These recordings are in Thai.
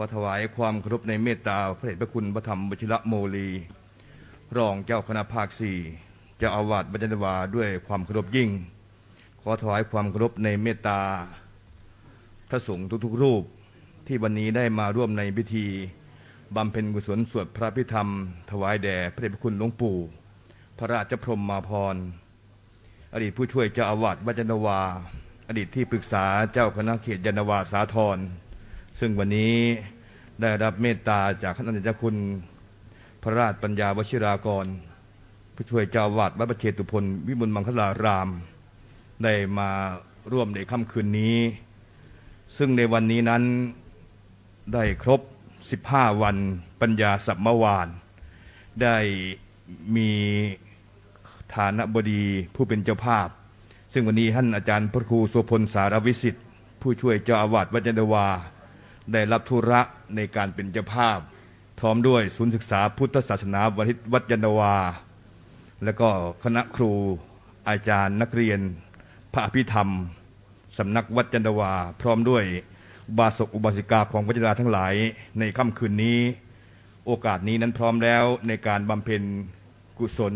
ขอถวายความเคารพในเมตตาพระเดชพระคุณพระธรรมวชิระโมลีรองเจ้าคณะภาค4เจ้าอาวาสวัดยานนาวาด้วยความเคารพยิ่งขอถวายความเคารพในเมตตาพระสงฆ์ทุกๆรูปที่วันนี้ได้มาร่วมในพิธีบำเพ็ญกุศลสวดพระพิธรรมถวายแด่พระเดชพระคุณหลวงปู่พระราชพรหมาภรณ์อดีตผู้ช่วยเจ้าอาวาสวัดยานนาวาอดีตที่ปรึกษาเจ้าคณะเขตยานนาวาสาธรซึ่งวันนี้ได้รับเมตตาจากท่านอาจารย์คุณพระราชปัญญาวชิรากรผู้ช่วยเจ้าอาวาสวัดพระเชตุพนวิมลมังคลารามได้มาร่วมในค่ำคืนนี้ซึ่งในวันนี้นั้นได้ครบ15วันปัญญาสัมมวานได้มีฐานะบดีผู้เป็นเจ้าภาพซึ่งวันนี้ท่านอาจารย์พระครูโสพลสารวิสิทธิ์ผู้ช่วยเจ้าอาวาสวัดยานนาวาได้รับธุระในการเป็นเจ้าภาพพร้อมด้วยศูนย์ศึกษาพุทธศาสนาวัดยานนาวาและก็คณะครูอาจารย์นักเรียนพระอภิธรรมสำนักวัดยานนาวาพร้อมด้วยอุบาสกอุบาสิกาของพระเจ้าทั้งหลายในค่ำคืนนี้โอกาสนี้นั้นพร้อมแล้วในการบำเพ็ญกุศล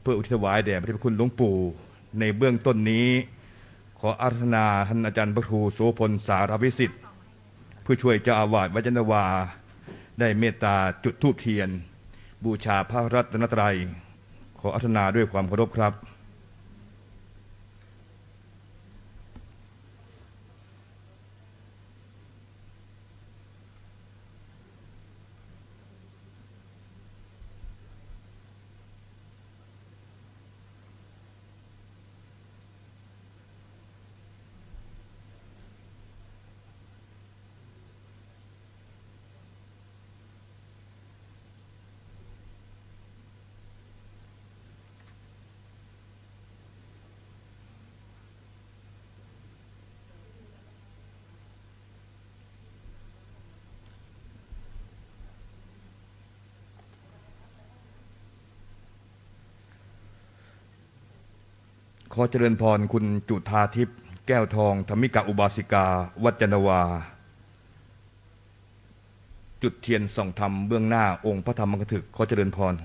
เพื่ออุทิศถวายแด่พระเดชพระคุณหลวงปู่ในเบื้องต้นนี้ขออาราธนาท่านอาจารย์พระครูโสพลสารวิสิทธิ์ผู้ช่วยเจ้าอาวาสวัดยานนาวาได้เมตตาจุดธูปเทียนบูชาพระรัตนตรัยขออาราธนาด้วยความเคารพครับขอเจริญพรคุณจุฑาทิพย์แก้วทองธรรมิกาอุบาสิกาวัดยานนาวาจุดเทียนส่องธรรมเบื้องหน้าองค์พระธรรมกถึกขอเจริญพร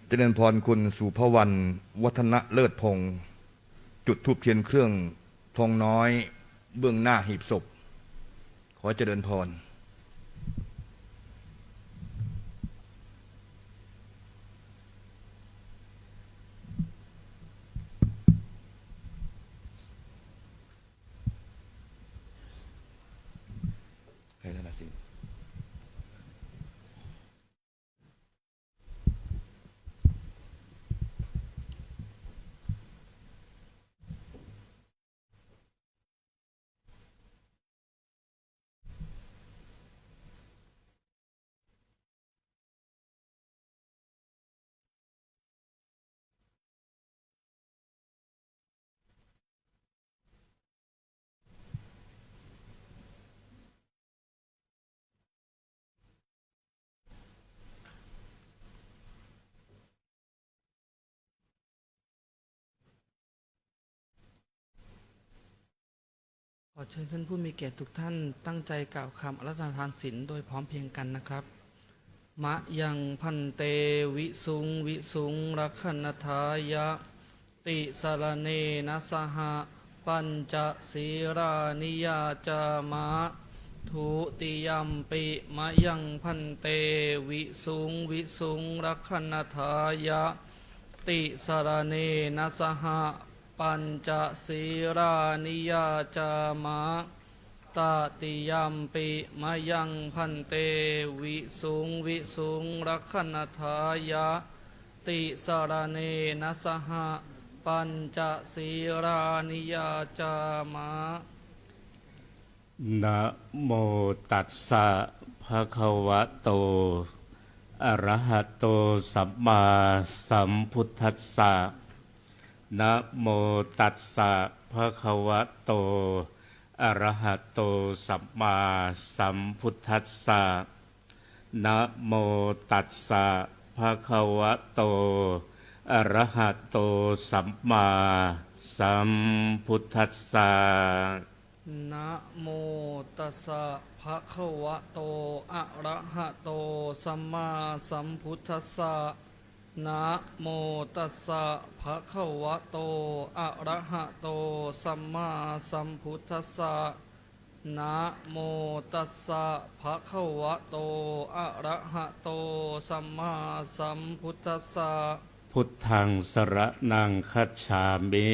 เจริญพรคุณสุภวรรณวัฒนเลิศพงศ์จุดธูปเทียนเครื่องทองน้อยเบื้องหน้าหีบศพขอเจริญพรให้ท่านอาสิขอเชิญท่านผู้มีเกียรติทุกท่านตั้งใจกล่าวคำอาราธนาทานศีลโดยพร้อมเพรียงกันนะครับมะยังพันเตวิสุงวิสุงรักขณทายะติสารเนนะสหปัญจศีรานิยาจามะทุติยัมปิมะยังพันเตวิสุงวิสุงรักขณทายะติสารเนนะสหปัญจศีรานิยาจามะตติยัมปิมะยังพันเตวิสุงวิสุงรักขณทายะติสารเนนะสห ปัญจศีรานิยาจามะนะโมตัสสะภะคะวะโตอะระหะโตสัมมาสัมพุทธัสสะนะโมตัสสะภะคะวะโตอะระหะโตสัมมาสัมพุทธัสสะนะโมตัสสะภะคะวะโตอะระหะโตสัมมาสัมพุทธัสสะนะโมตัสสะภะคะวะโตอะระหะโตสัมมาสัมพุทธัสสะนะโมตัสสะภะคะวะโตอะระหะโตสัมมาสัมพุทธัสสะนะโมตัสสะภะคะวะโตอะระหะโตสัมมาสัมพุทธัสสะพุทธังสรณังคัจฉามิ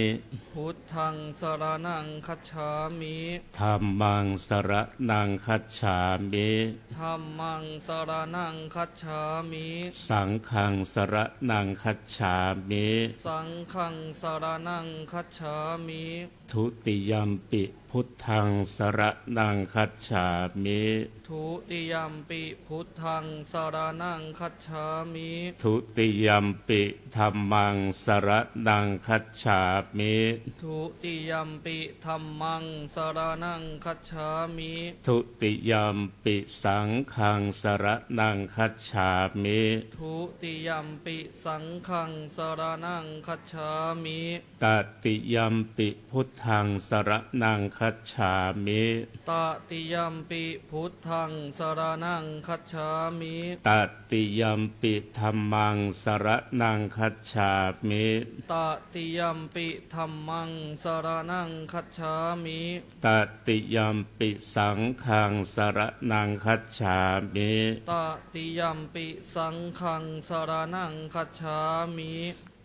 พุทธังสรณังคัจฉามิ ธัมมังสรณังคัจฉามิ ธัมมังสรณังคัจฉามิ สังฆังสรณังคัจฉามิ สังฆังสรณังคัจฉามิ ทุติยัมปิพุทธังสรณังคัจฉามิ ทุติยัมปิพุทธังสรณังคัจฉามิ ทุติยัมปิธัมมังสรณังคัจฉามิ ทุติยัมปิธัมมังสรณังคัจฉามิ ทุติยัมปิสังฆังสรณังคัจฉามิ ทุติยัมปิสังฆังสรณังคัจฉามิ ตติยัมปิพุทธังสรณังคัจฉามิ ตติยัมปิพุทธังสรณังคัจฉามิ ตติยัมปิธัมมังสรณังคัจฉามิ ตติยัมปิธัมมังสรณังคัจฉามิ ตติยัมปิสังฆังสรณังคัจฉามิ ตติยัมปิสังฆังสรณังคัจฉามิ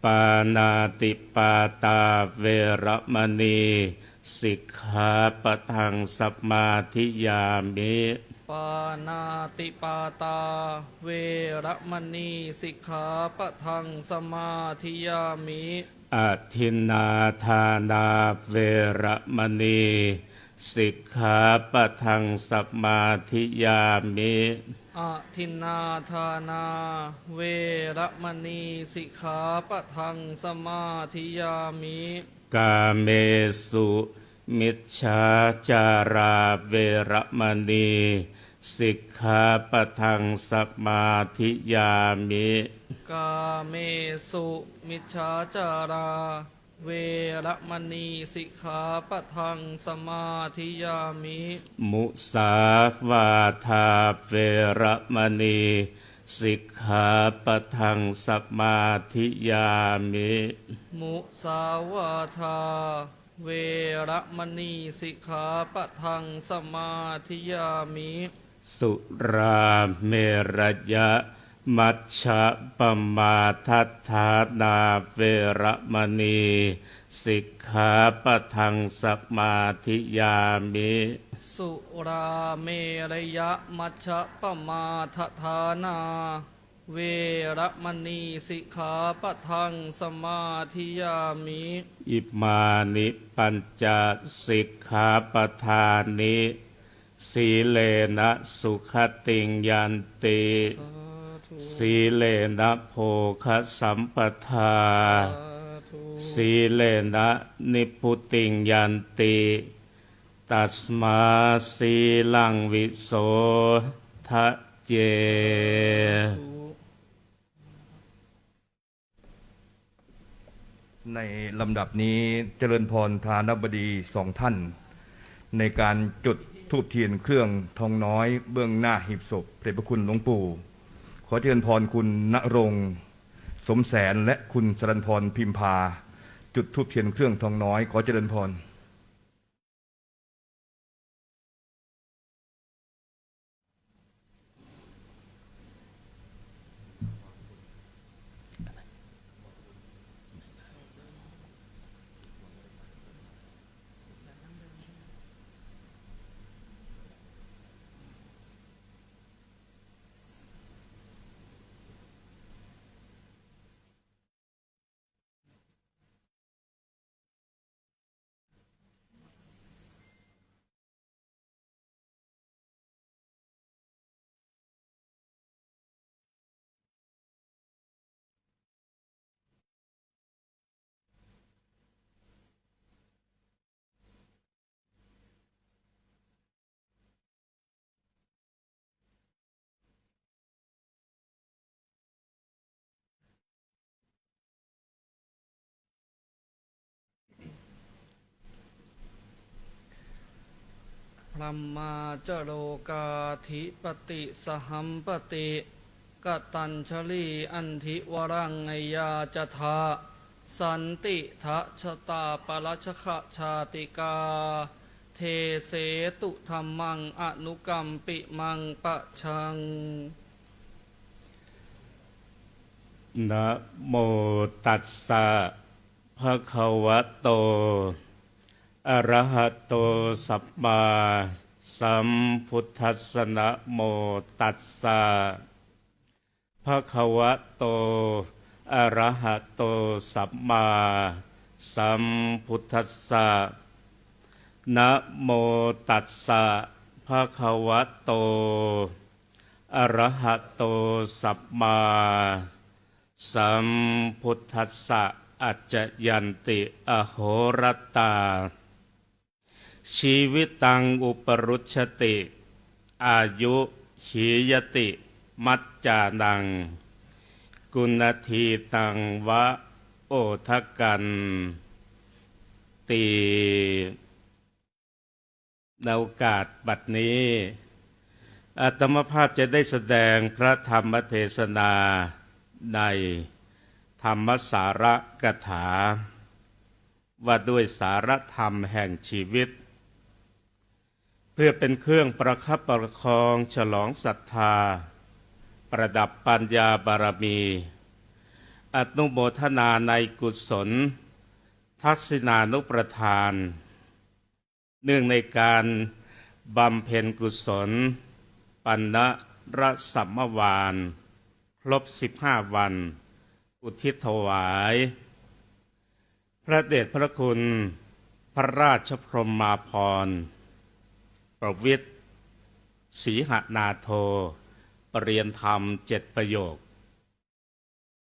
ปานาติปาตาเวระมณีสิกขาปะทังสัมมาทิยามิ ปานาติปาตาเวระมณีสิกขาปะทังสมาธิยามิ อาทินนาทานาเวระมณีสิกขาปะทังสัมมาทิยามิ อะทินนาทานาเวระมณีสิกขาปะทังสมาธิยามิ กาเมสุมิจฉาจาราเวระมณีสิกขาปะทังสัมมาทิยามิ กาเมสุมิจฉาจาราเวระมณีสิกขาปะทังสมาธิยามิ มุสาวาทาเวระมณีสิกขาปะทังสัมมาทิยามิ มุสาวาทาเวระมณีสิกขาปะทังสมาธิยามิ สุราเมรยะมัชฌะปมาทัฏฐานาเวระมณีสิกขาปะทังสัมมาทิยามิ สุราเมรยะมัชฌะปมาทฐานาเวระมณีสิกขาปะทังสมาธิยามิ อิมานิปัญจสิกขาปทานิสีเลนะสุขติงยันติ สาธุ สีเลนะโภคสัมปทา สาธุ สีเลนะนิพพุติงยันติตัสมาสีลังวิโสทะเย ในลำดับนี้เจริญพรทานบดีสองท่าน ในการจุดธูปเทียนเครื่องทองน้อยเบื้องหน้าหีบศพพระเดชพระคุณหลวงปู่ ขอเจริญพรคุณณรงค์สมแสนและคุณสรัญพรพิมพา จุดธูปเทียนเครื่องทองน้อยขอเจริญพร ลัมมาจโรกาธิปติสหัมปติกตัญชลีอันทิวรังไงยาจทาสันติทะชะตาปรัชขะชาติกาเทเสตุธรรมังอนุกรรมปิมังปะชัง นะโมตัสสะภะคะวะโตอะระหะโตสัมมาสัมพุทธัสสะนะโมตัสสะภะคะวะโตอะระหะโตสัมมาสัมพุทธัสสะนะโมตัสสะภะคะวะโตอะระหะโตสัมมาสัมพุทธัสสะอัจจยันติอโหรตาชีวิตังอุปรุชชติอายุขียติมัจจานังกุณทีตังวะโอทกันตีในโอกาสบัดนี้อาตมภาพจะได้แสดงพระธรรมเทศนาในธรรมสาระกถาว่าด้วยสารธรรมแห่งชีวิตเพื่อเป็นเครื่องประคับประคองฉลองศรัทธาประดับปัญญาบารมีอนุโมทนาในกุศลทักษิณานุประทานเนื่องในการบำเพ็ญกุศลปัณณรสัมมวานครบ15 วันอุทิศถวายพระเดชพระคุณพระราชพรหมาภรณ์ประวิตรศรีหนาโทปรริยนธรรม7 ประโยค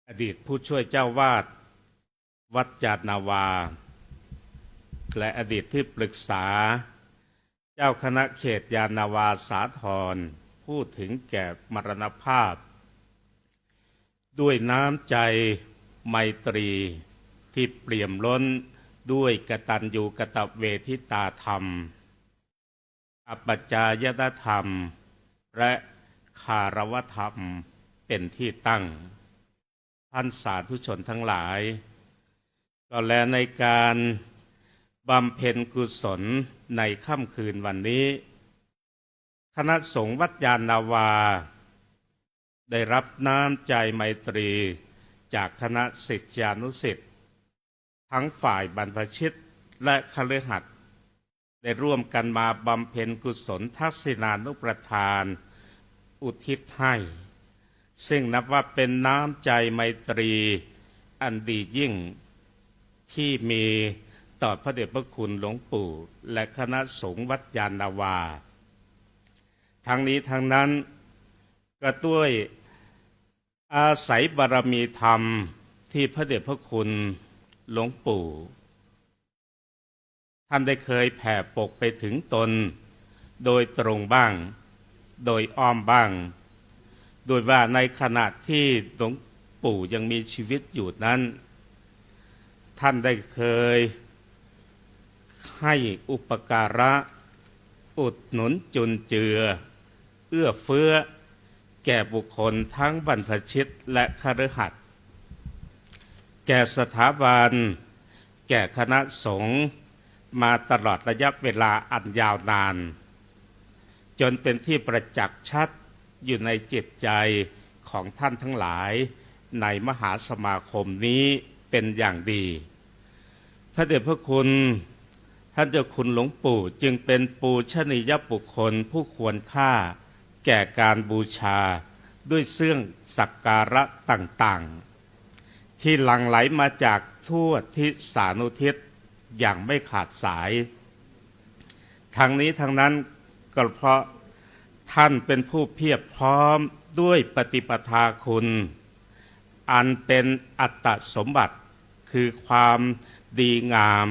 อดีตผู้ช่วยเจ้าวาดวัดจาดนาวาและอดีตที่ปรึกษาเจ้าคณะเขตยานนาวาสาธรผู้ถึงแก่มรณภาพด้วยน้ำใจไมตรีที่เปี่ยมล้นด้วยกตัญญูกตเวทิตาธรรมอปัจจายตธรรมและคารวธรรมเป็นที่ตั้งท่านสาธุชนทั้งหลายก็และในการบำเพ็ญกุศลในค่ำคืนวันนี้คณะสงฆ์วัดยานนาวาได้รับน้ำใจไมตรีจากคณะศิษยานุศิษย์ทั้งฝ่ายบรรพชิตและคฤหัสถ์ได้ร่วมกันมาบำเพ็ญกุศลทักษิณานุประทานอุทิศให้ซึ่งนับว่าเป็นน้ำใจไมตรีอันดียิ่งที่มีต่อพระเดชพระคุณหลวงปู่และคณะสงฆ์วัดยานนาวาทั้งนี้ทั้งนั้นก็ด้วยอาศัยบารมีธรรมที่พระเดชพระคุณหลวงปู่ท่านได้เคยแผ่ปกไปถึงตนโดยตรงบ้างโดยอ้อมบ้างโดยว่าในขณะที่หลวงปู่ยังมีชีวิตอยู่นั้นท่านได้เคยให้อุปการะอุดหนุนจุนเจือเอื้อเฟื้อแก่บุคคลทั้งบรรพชิตและคฤหัสถ์แก่สถาบันแก่คณะสงฆ์มาตลอดระยะเวลาอันยาวนานจนเป็นที่ประจักษ์ชัดอยู่ในจิตใจของท่านทั้งหลายในมหาสมาคมนี้เป็นอย่างดีพระเดชพระคุณท่านเจ้าคุณหลวงปู่จึงเป็นปูชนียบุคคลผู้ควรค่าแก่การบูชาด้วยเสื่องสักการะต่างๆที่หลั่งไหลมาจากทั่วทิศานุทิศอย่างไม่ขาดสายทั้งนี้ทั้งนั้นก็เพราะท่านเป็นผู้เพียบพร้อมด้วยปฏิปทาคุณอันเป็นอัตสมบัติคือความดีงาม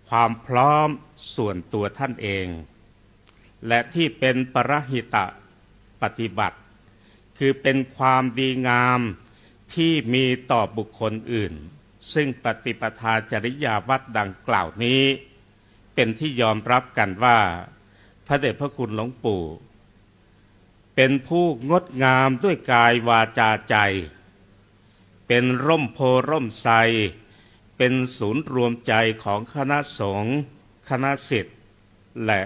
ความพร้อมส่วนตัวท่านเองและที่เป็นปรหิตปฏิบัติคือเป็นความดีงามที่มีต่อบุคคลอื่นซึ่งปฏิปทาจริยาวัดดังกล่าวนี้เป็นที่ยอมรับกันว่าพ ระเดชพระคุณหลวงปู่เป็นผู้งดงามด้วยกายวาจาใจเป็นร่มโพร่มไทรเป็นศูนย์รวมใจของคณะสงฆ์คณะศิษย์และ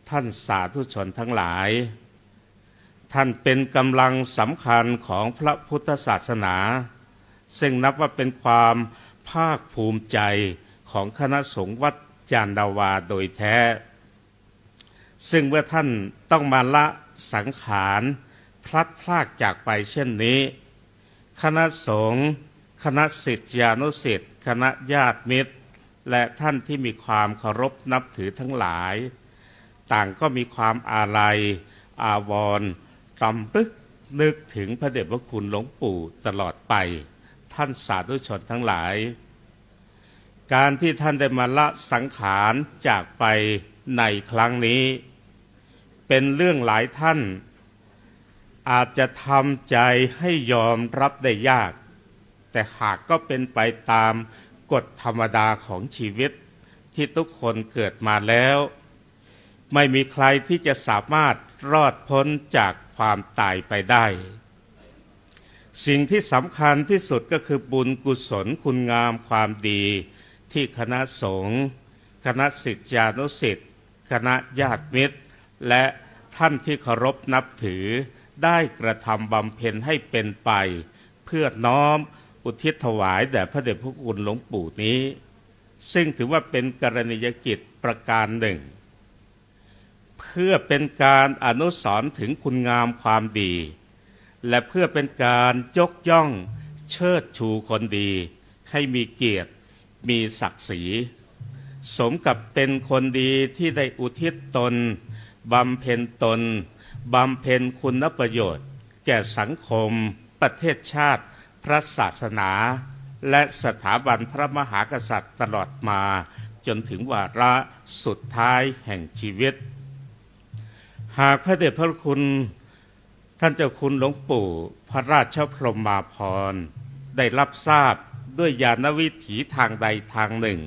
ท่านสาธุชนทั้งหลายท่านเป็นกำลังสำคัญของพระพุทธศาสนาซึ่งนับว่าเป็นความภาคภูมิใจของคณะสงฆ์วัดยานนาวาโดยแท้ซึ่งเมื่อท่านต้องมาละสังขารพลัดพรากจากไปเช่นนี้คณะสงฆ์คณะศิษยานุศิษย์คณะญาติมิตรและท่านที่มีความเคารพนับถือทั้งหลายต่างก็มีความอาลัยอาวรณ์รำลึกนึกถึงพระเดชพระคุณหลวงปู่ตลอดไปท่านสาธุชนทั้งหลายการที่ท่านได้มาละสังขารจากไปในครั้งนี้เป็นเรื่องหลายท่านอาจจะทำใจให้ยอมรับได้ยากแต่หากก็เป็นไปตามกฎธรรมดาของชีวิตที่ทุกคนเกิดมาแล้วไม่มีใครที่จะสามารถรอดพ้นจากความตายไปได้สิ่งที่สำคัญที่สุดก็คือบุญกุศลคุณงามความดีที่คณะสงฆ์คณะศิษยานุศิษย์คณะญาติมิตรและท่านที่เคารพนับถือได้กระทำบำเพ็ญให้เป็นไปเพื่อน้อมอุทิศถวายแด่พระเดชพระคุณหลวงปู่นี้ซึ่งถือว่าเป็นกรณียกิจประการหนึ่งเพื่อเป็นการอนุสรณ์ถึงคุณงามความดีและเพื่อเป็นการยกย่องเชิดชูคนดีให้มีเกียรติมีศักดิ์ศรีสมกับเป็นคนดีที่ได้อุทิศตนบำเพ็ญตนบำเพ็ญคุณประโยชน์แก่สังคมประเทศชาติพระศาสนาและสถาบันพระมหากษัตริย์ตลอดมาจนถึงวาระสุดท้ายแห่งชีวิตหากพระเดชพระคุณท่านเจ้าคุณหลวงปู่พระราชพรหมาภรณ์ได้รับทราบด้วยญาณวิถีทางใดทางหนึ่ง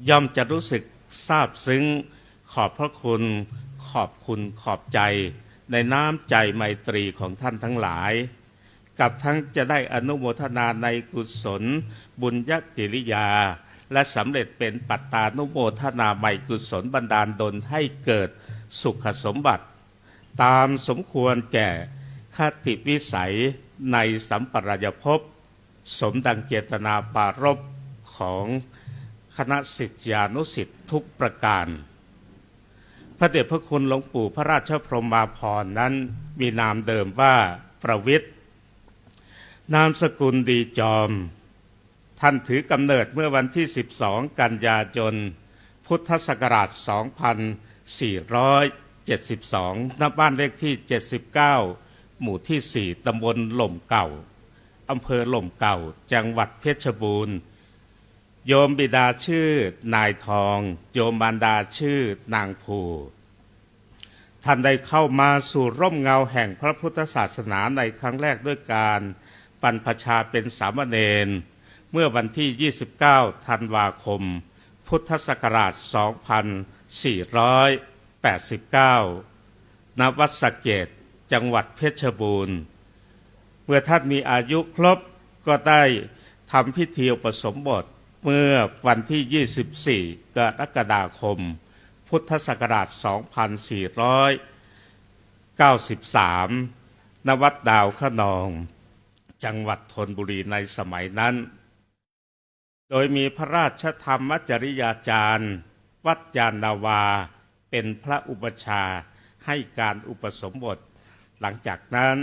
ย่อมจะรู้สึกซาบซึ้งขอบพระคุณขอบคุณขอบใจในน้ำใจไมตรีของท่านทั้งหลายกับทั้งจะได้อนุโมทนาในกุศลบุญญกิริยาและสำเร็จเป็นปัตตานุโมทนาไมกุศลบันดาลดลให้เกิดสุขสมบัติตามสมควรแก่คติวิสัยในสัมปรายภพสมดังเจตนาปารภของคณะศิษยานุศิษย์ทุกประการพระเดชพระคุณหลวงปู่พระราชพรหมาภรณ์นั้นมีนามเดิมว่าประวิตรนามสกุลดีจอมท่านถือกำเนิดเมื่อวันที่12กันยายนพุทธศักราช2472ณบ้านเลขที่79หมู่ที่4ตำบลหล่มเก่าอำเภอหล่มเก่าจังหวัดเพชรบูรณ์โยมบิดาชื่อนายทองโยมมารดาชื่อนางภูท่านได้เข้ามาสู่ร่มเงาแห่งพระพุทธศาสนาในครั้งแรกด้วยการบรรพชาเป็นสามเณรเมื่อวันที่29ธันวาคมพุทธศักราช2489ณวัดสะเกษจังหวัดเพชรบูรณ์เมื่อท่านมีอายุครบก็ได้ทำพิธีอุปสมบทเมื่อวันที่24กรกฎาคมพุทธศักราช2493ณวัดดาวขนองจังหวัดธนบุรีในสมัยนั้นโดยมีพระราชธรรมจริยาจารย์วัดยานนาวาเป็นพระอุปชฌาย์ให้การอุปสมบทหลังจากนั้น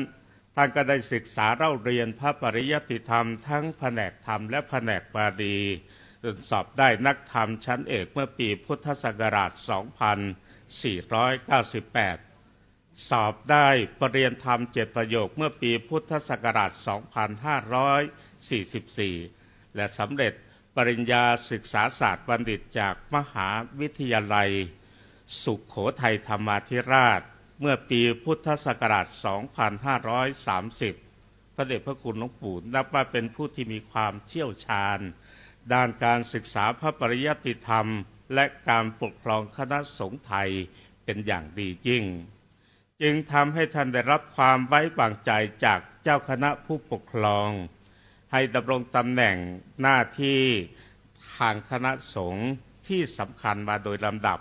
ท่านก็ได้ศึกษาเล่าเรียนพระปริยัติธรรมทั้งแผนกธรรมและแผนกบาลีจนสอบได้นักธรรมชั้นเอกเมื่อปีพุทธศักราช2498สอบได้ปริญญาธรรม7ประโยคเมื่อปีพุทธศักราช2544และสำเร็จปริญญาศึกษาศาสตร์บัณฑิตจากมหาวิทยาลัยสุโขทัยธรรมาธิราชเมื่อปีพุทธศักราช2530พระเดชพระคุณหลวงปู่นับว่าเป็นผู้ที่มีความเชี่ยวชาญด้านการศึกษาพระปริยัติธรรมและการปกครองคณะสงฆ์ไทย เป็นอย่างดียิ่งจึงทำให้ท่านได้รับความไว้วางใจจากเจ้าคณะผู้ปกครองให้ดำรงตำแหน่งหน้าที่ทางคณะสงฆ์ที่สำคัญมาโดยลำดับ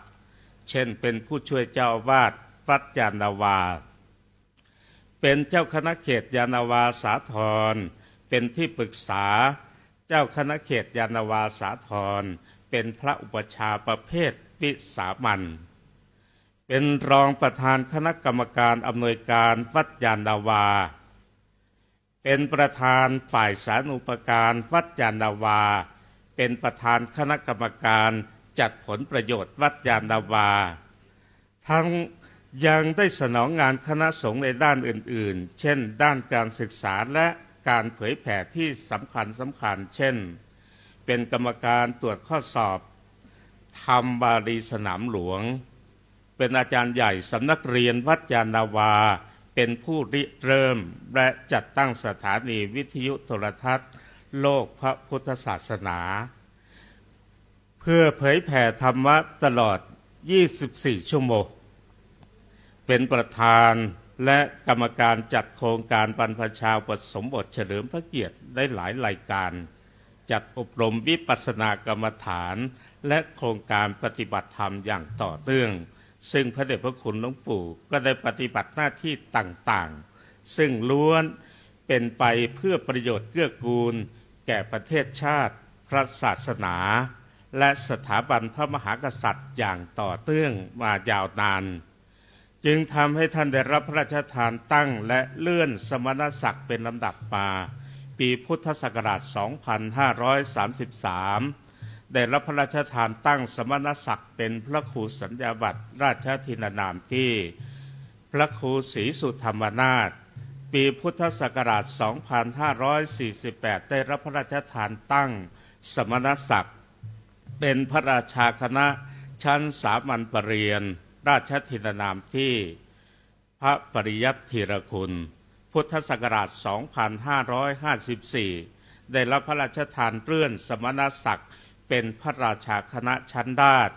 เช่นเป็นผู้ช่วยเจ้าอาวาสวัดยานนาวาเป็นเจ้าคณะเขตยานนาวาสาธรเป็นที่ปรึกษาเจ้าคณะเขตยานนาวาสาธรเป็นพระอุปชฌาย์ประเภทวิสามัญเป็นรองประธานคณะกรรมการอำนวยการวัดยานนาวาเป็นประธานฝ่ายสาธารณูปการวัดยานนาวาเป็นประธานคณะกรรมการจัดผลประโยชน์วัดยานนาวาทั้งยังได้สนองงานคณะสงฆ์ในด้านอื่นๆเช่นด้านการศึกษาและการเผยแผ่ที่สำคัญเช่นเป็นกรรมการตรวจข้อสอบธรรมบาลีสนามหลวงเป็นอาจารย์ใหญ่สำนักเรียนวัดยานนาวาเป็นผู้ริเริ่มและจัดตั้งสถานีวิทยุโทรทัศน์โลกพระพุทธศาสนาเพื่อเผยแผ่ธรรมะตลอด 24 ชั่วโมงเป็นประธานและกรรมการจัดโครงการบรรพชาอุปสมบทเฉลิมพระเกียรติได้หลายรายการจัดอบรมวิปัสสนากรรมฐานและโครงการปฏิบัติธรรมอย่างต่อเนื่องซึ่งพระเดชพระคุณหลวงปู่ก็ได้ปฏิบัติหน้าที่ต่างๆซึ่งล้วนเป็นไปเพื่อประโยชน์เกื้อกูลแก่ประเทศชาติพระศาสนาและสถาบันพระมหากษัตริย์อย่างต่อเนื่องมายาวนานจึงทำให้ท่านได้รับพระราชทานตั้งและเลื่อนสมณศักดิ์เป็นลำดับมาปีพุทธศักราช 2533 ได้รับพระราชทานตั้งสมณศักดิ์เป็นพระครูสัญญาบัตรราชทินานามที่พระครูศรีสุธรรมนาถปีพุทธศักราช 2548 ได้รับพระราชทานตั้งสมณศักดิ์เป็นพระราชาคณะชั้นสามัญปรริญญาราชทินานามที่พระปริยัติธีรคุณพุทธศักราช 2554 ได้รับพระราชทานเลื่อนสมณศักดิ์เป็นพระราชาคณะชั้นราช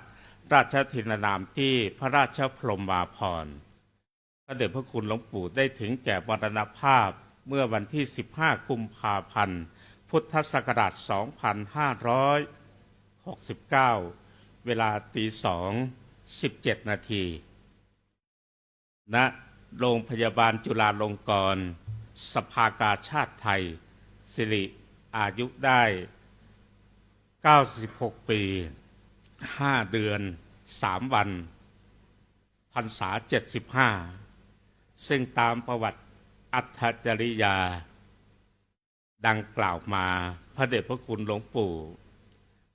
ราชทินานามที่พระราชพรหมาภรณ์พระเดชพระคุณหลวงปู่ได้ถึงแก่มรณภาพเมื่อวันที่ 15 กุมภาพันธ์ พุทธศักราช 2569 เวลาตี 2:17 นาทีณโรงพยาบาลจุฬาลงกรณ์สภากาชาติไทยสิริอายุได้ 96 ปี 5 เดือน 3 วันพรรษา 75 ซึ่งตามประวัติอัตถจริยาดังกล่าวมาพระเดชพระคุณหลวงปู่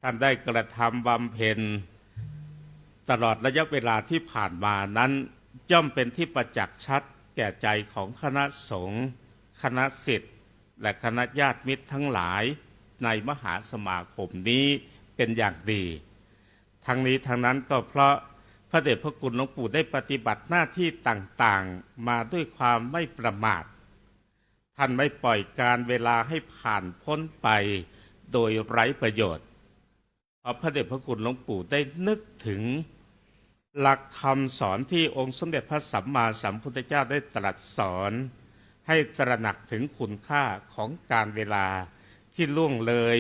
ท่านได้กระทำบำเพ็ญตลอดระยะเวลาที่ผ่านมานั้นย่อมเป็นที่ประจักษ์ชัดแก่ใจของคณะสงฆ์คณะศิษย์และคณะญาติมิตรทั้งหลายในมหาสมาคมนี้เป็นอย่างดีทั้งนี้ทั้งนั้นก็เพราะพระเดชพระคุณหลวงปู่ได้ปฏิบัติหน้าที่ต่างๆมาด้วยความไม่ประมาทท่านไม่ปล่อยการเวลาให้ผ่านพ้นไปโดยไร้ประโยชน์เพราะพระเดชพระคุณหลวงปู่ได้นึกถึงหลักคำสอนที่องค์สมเด็จพระสัมมาสัมพุทธเจ้าได้ตรัสสอนให้ตระหนักถึงคุณค่าของการเวลาที่ล่วงเลย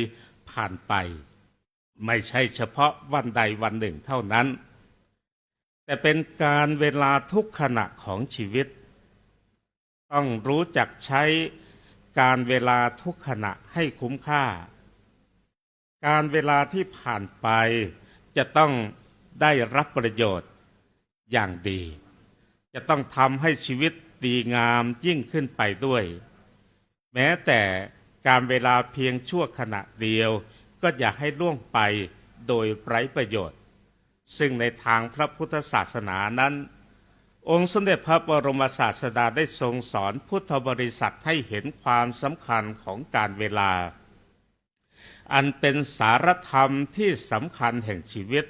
ผ่านไปไม่ใช่เฉพาะวันใดวันหนึ่งเท่านั้นแต่เป็นการเวลาทุกขณะของชีวิตต้องรู้จักใช้การเวลาทุกขณะให้คุ้มค่าการเวลาที่ผ่านไปจะต้องได้รับประโยชน์อย่างดีจะต้องทำให้ชีวิตดีงามยิ่งขึ้นไปด้วยแม้แต่การเวลาเพียงชั่วขณะเดียวก็อย่าให้ล่วงไปโดยไร้ประโยชน์ซึ่งในทางพระพุทธศาสนานั้นองค์สมเด็จพระบรมศาสดาได้ทรงสอนพุทธบริษัทให้เห็นความสำคัญของการเวลาอันเป็นสารธรรมที่สำคัญแห่งชีวิต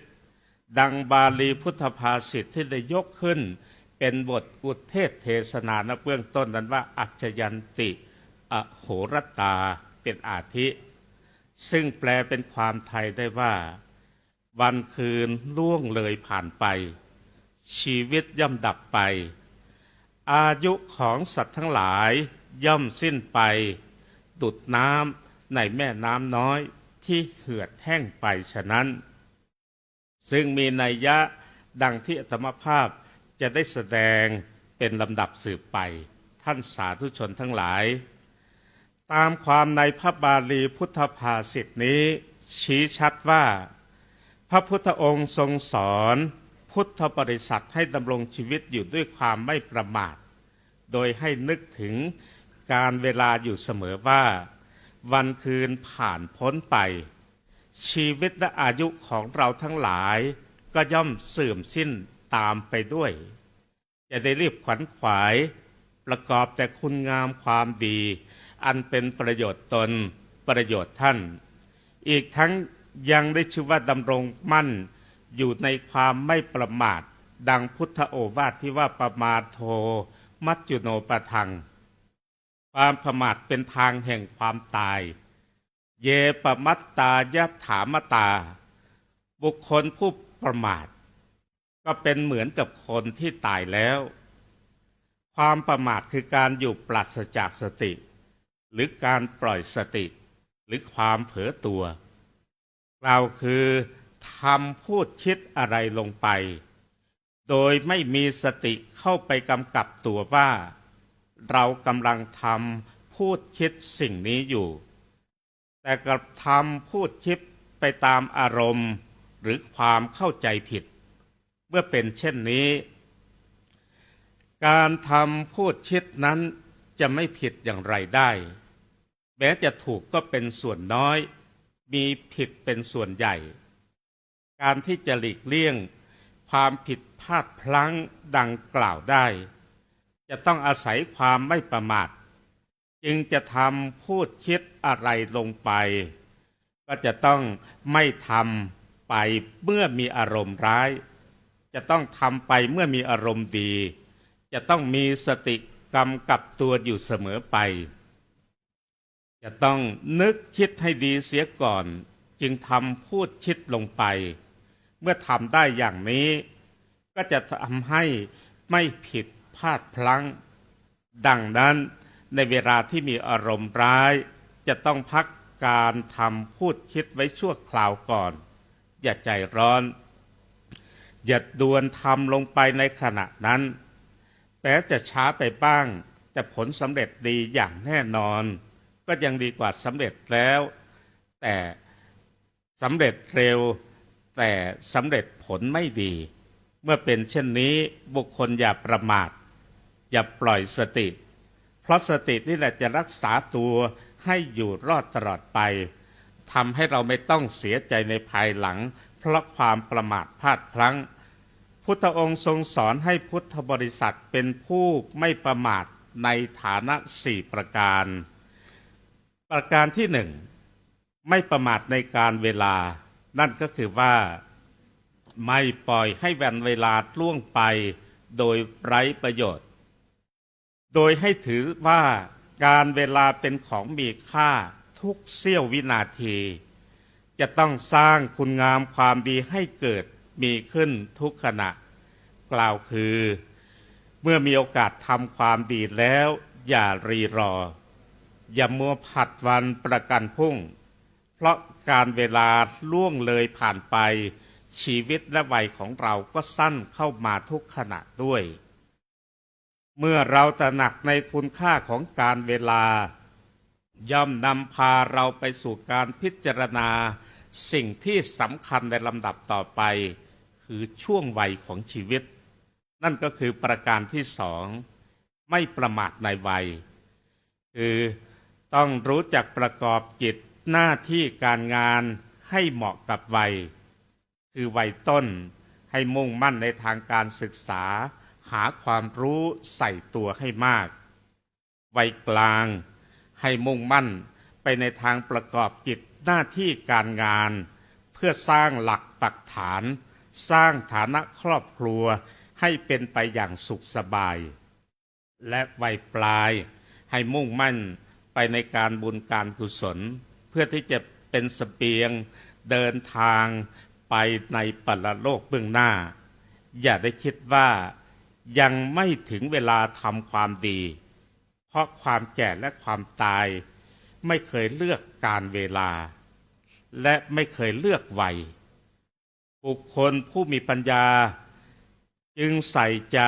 ดังบาลีพุทธภาษิตที่ได้ยกขึ้นเป็นบทอุเทศเทศนาณเบื้องต้นนั้นว่าอัจฉยันติอโหรตาเป็นอาทิซึ่งแปลเป็นความไทยได้ว่าวันคืนล่วงเลยผ่านไป ชีวิตย่อมดับไปอายุของสัตว์ทั้งหลายย่อมสิ้นไปดุจน้ำในแม่น้ำน้อยที่เหือดแห้งไปฉะนั้นซึ่งมีนัยยะดังที่อาตมาภาพจะได้แสดงเป็นลำดับสืบไปท่านสาธุชนทั้งหลายตามความในพระบาลีพุทธภาษิตนี้ชี้ชัดว่าพระพุทธองค์ทรงสอนพุทธบริษัทให้ดำรงชีวิตอยู่ด้วยความไม่ประมาทโดยให้นึกถึงการเวลาอยู่เสมอว่าวันคืนผ่านพ้นไปชีวิตและอายุของเราทั้งหลายก็ย่อมเสื่อมสิ้นตามไปด้วยจะได้รีบขวัญขวายประกอบแต่คุณงามความดีอันเป็นประโยชน์ตนประโยชน์ท่านอีกทั้งยังได้ชื่อว่าดำรงมั่นอยู่ในความไม่ประมาทดังพุทธโอวาทที่ว่าปมาโทมัจจุโนปทังความประมาทเป็นทางแห่งความตายเยปมัตตายะถามตาบุคคลผู้ประมาทก็เป็นเหมือนกับคนที่ตายแล้วความประมาทคือการอยู่ปราศจากสติหรือการปล่อยสติหรือความเผลอตัวกล่าวคือทำพูดคิดอะไรลงไปโดยไม่มีสติเข้าไปกำกับตัวว่าเรากำลังทำพูดคิดสิ่งนี้อยู่แต่กลับทำพูดคิดไปตามอารมณ์หรือความเข้าใจผิดเมื่อเป็นเช่นนี้การทำพูดคิดนั้นจะไม่ผิดอย่างไรได้แม้จะถูกก็เป็นส่วนน้อยมีผิดเป็นส่วนใหญ่การที่จะหลีกเลี่ยงความผิดพลาดพลั้งดังกล่าวได้จะต้องอาศัยความไม่ประมาทจึงจะทำพูดคิดอะไรลงไปก็จะต้องไม่ทำไปเมื่อมีอารมณ์ร้ายจะต้องทำไปเมื่อมีอารมณ์ดีจะต้องมีสติกำกับตัวอยู่เสมอไปจะต้องนึกคิดให้ดีเสียก่อนจึงทำพูดคิดลงไปเมื่อทำได้อย่างนี้ก็จะทำให้ไม่ผิดพลาดพลั้งดังนั้นในเวลาที่มีอารมณ์ร้ายจะต้องพักการทำพูดคิดไว้ชั่วคราวก่อนอย่าใจร้อนอย่าด่วนทำลงไปในขณะนั้นแต่จะช้าไปบ้างแต่ผลสำเร็จดีอย่างแน่นอนก็ยังดีกว่าสำเร็จแล้วแต่สำเร็จเร็วแต่สำเร็จผลไม่ดีเมื่อเป็นเช่นนี้บุคคลอย่าประมาทอย่าปล่อยสติเพราะสตินี่แหละจะรักษาตัวให้อยู่รอดตลอดไปทำให้เราไม่ต้องเสียใจในภายหลังเพราะความประมาทพลาดพลั้งพุทธองค์ทรงสอนให้พุทธบริษัทเป็นผู้ไม่ประมาทในฐานะ4ประการประการที่หนึ่งไม่ประมาทในการเวลานั่นก็คือว่าไม่ปล่อยให้วันเวลาล่วงไปโดยไร้ประโยชน์โดยให้ถือว่าการเวลาเป็นของมีค่าทุกเสี้ยววินาทีจะต้องสร้างคุณงามความดีให้เกิดมีขึ้นทุกขณะกล่าวคือเมื่อมีโอกาสทำความดีแล้วอย่ารีรออย่ามัวผัดวันประกันพรุ่งเพราะการเวลาล่วงเลยผ่านไปชีวิตและวัยของเราก็สั้นเข้ามาทุกขณะด้วยเมื่อเราตระหนักในคุณค่าของการเวลาย่อมนำพาเราไปสู่การพิจารณาสิ่งที่สำคัญในลำดับต่อไปคือช่วงวัยของชีวิตนั่นก็คือประการที่สองไม่ประมาทในวัยคือต้องรู้จักประกอบกิจหน้าที่การงานให้เหมาะกับวัยคือวัยต้นให้มุ่งมั่นในทางการศึกษาหาความรู้ใส่ตัวให้มากวัยกลางให้มุ่งมั่นไปในทางประกอบกิจหน้าที่การงานเพื่อสร้างหลักปักฐานสร้างฐานะครอบครัวให้เป็นไปอย่างสุขสบายและวัยปลายให้มุ่งมั่นไปในการบุญการกุศลเพื่อที่จะเป็นเสบียงเดินทางไปในปรโลกเบื้องหน้า อย่าได้คิดว่ายังไม่ถึงเวลาทำความดี เพราะความแก่และความตายไม่เคยเลือกการเวลา และไม่เคยเลือกวัยบุคคลผู้มีปัญญาจึงใส่ใจ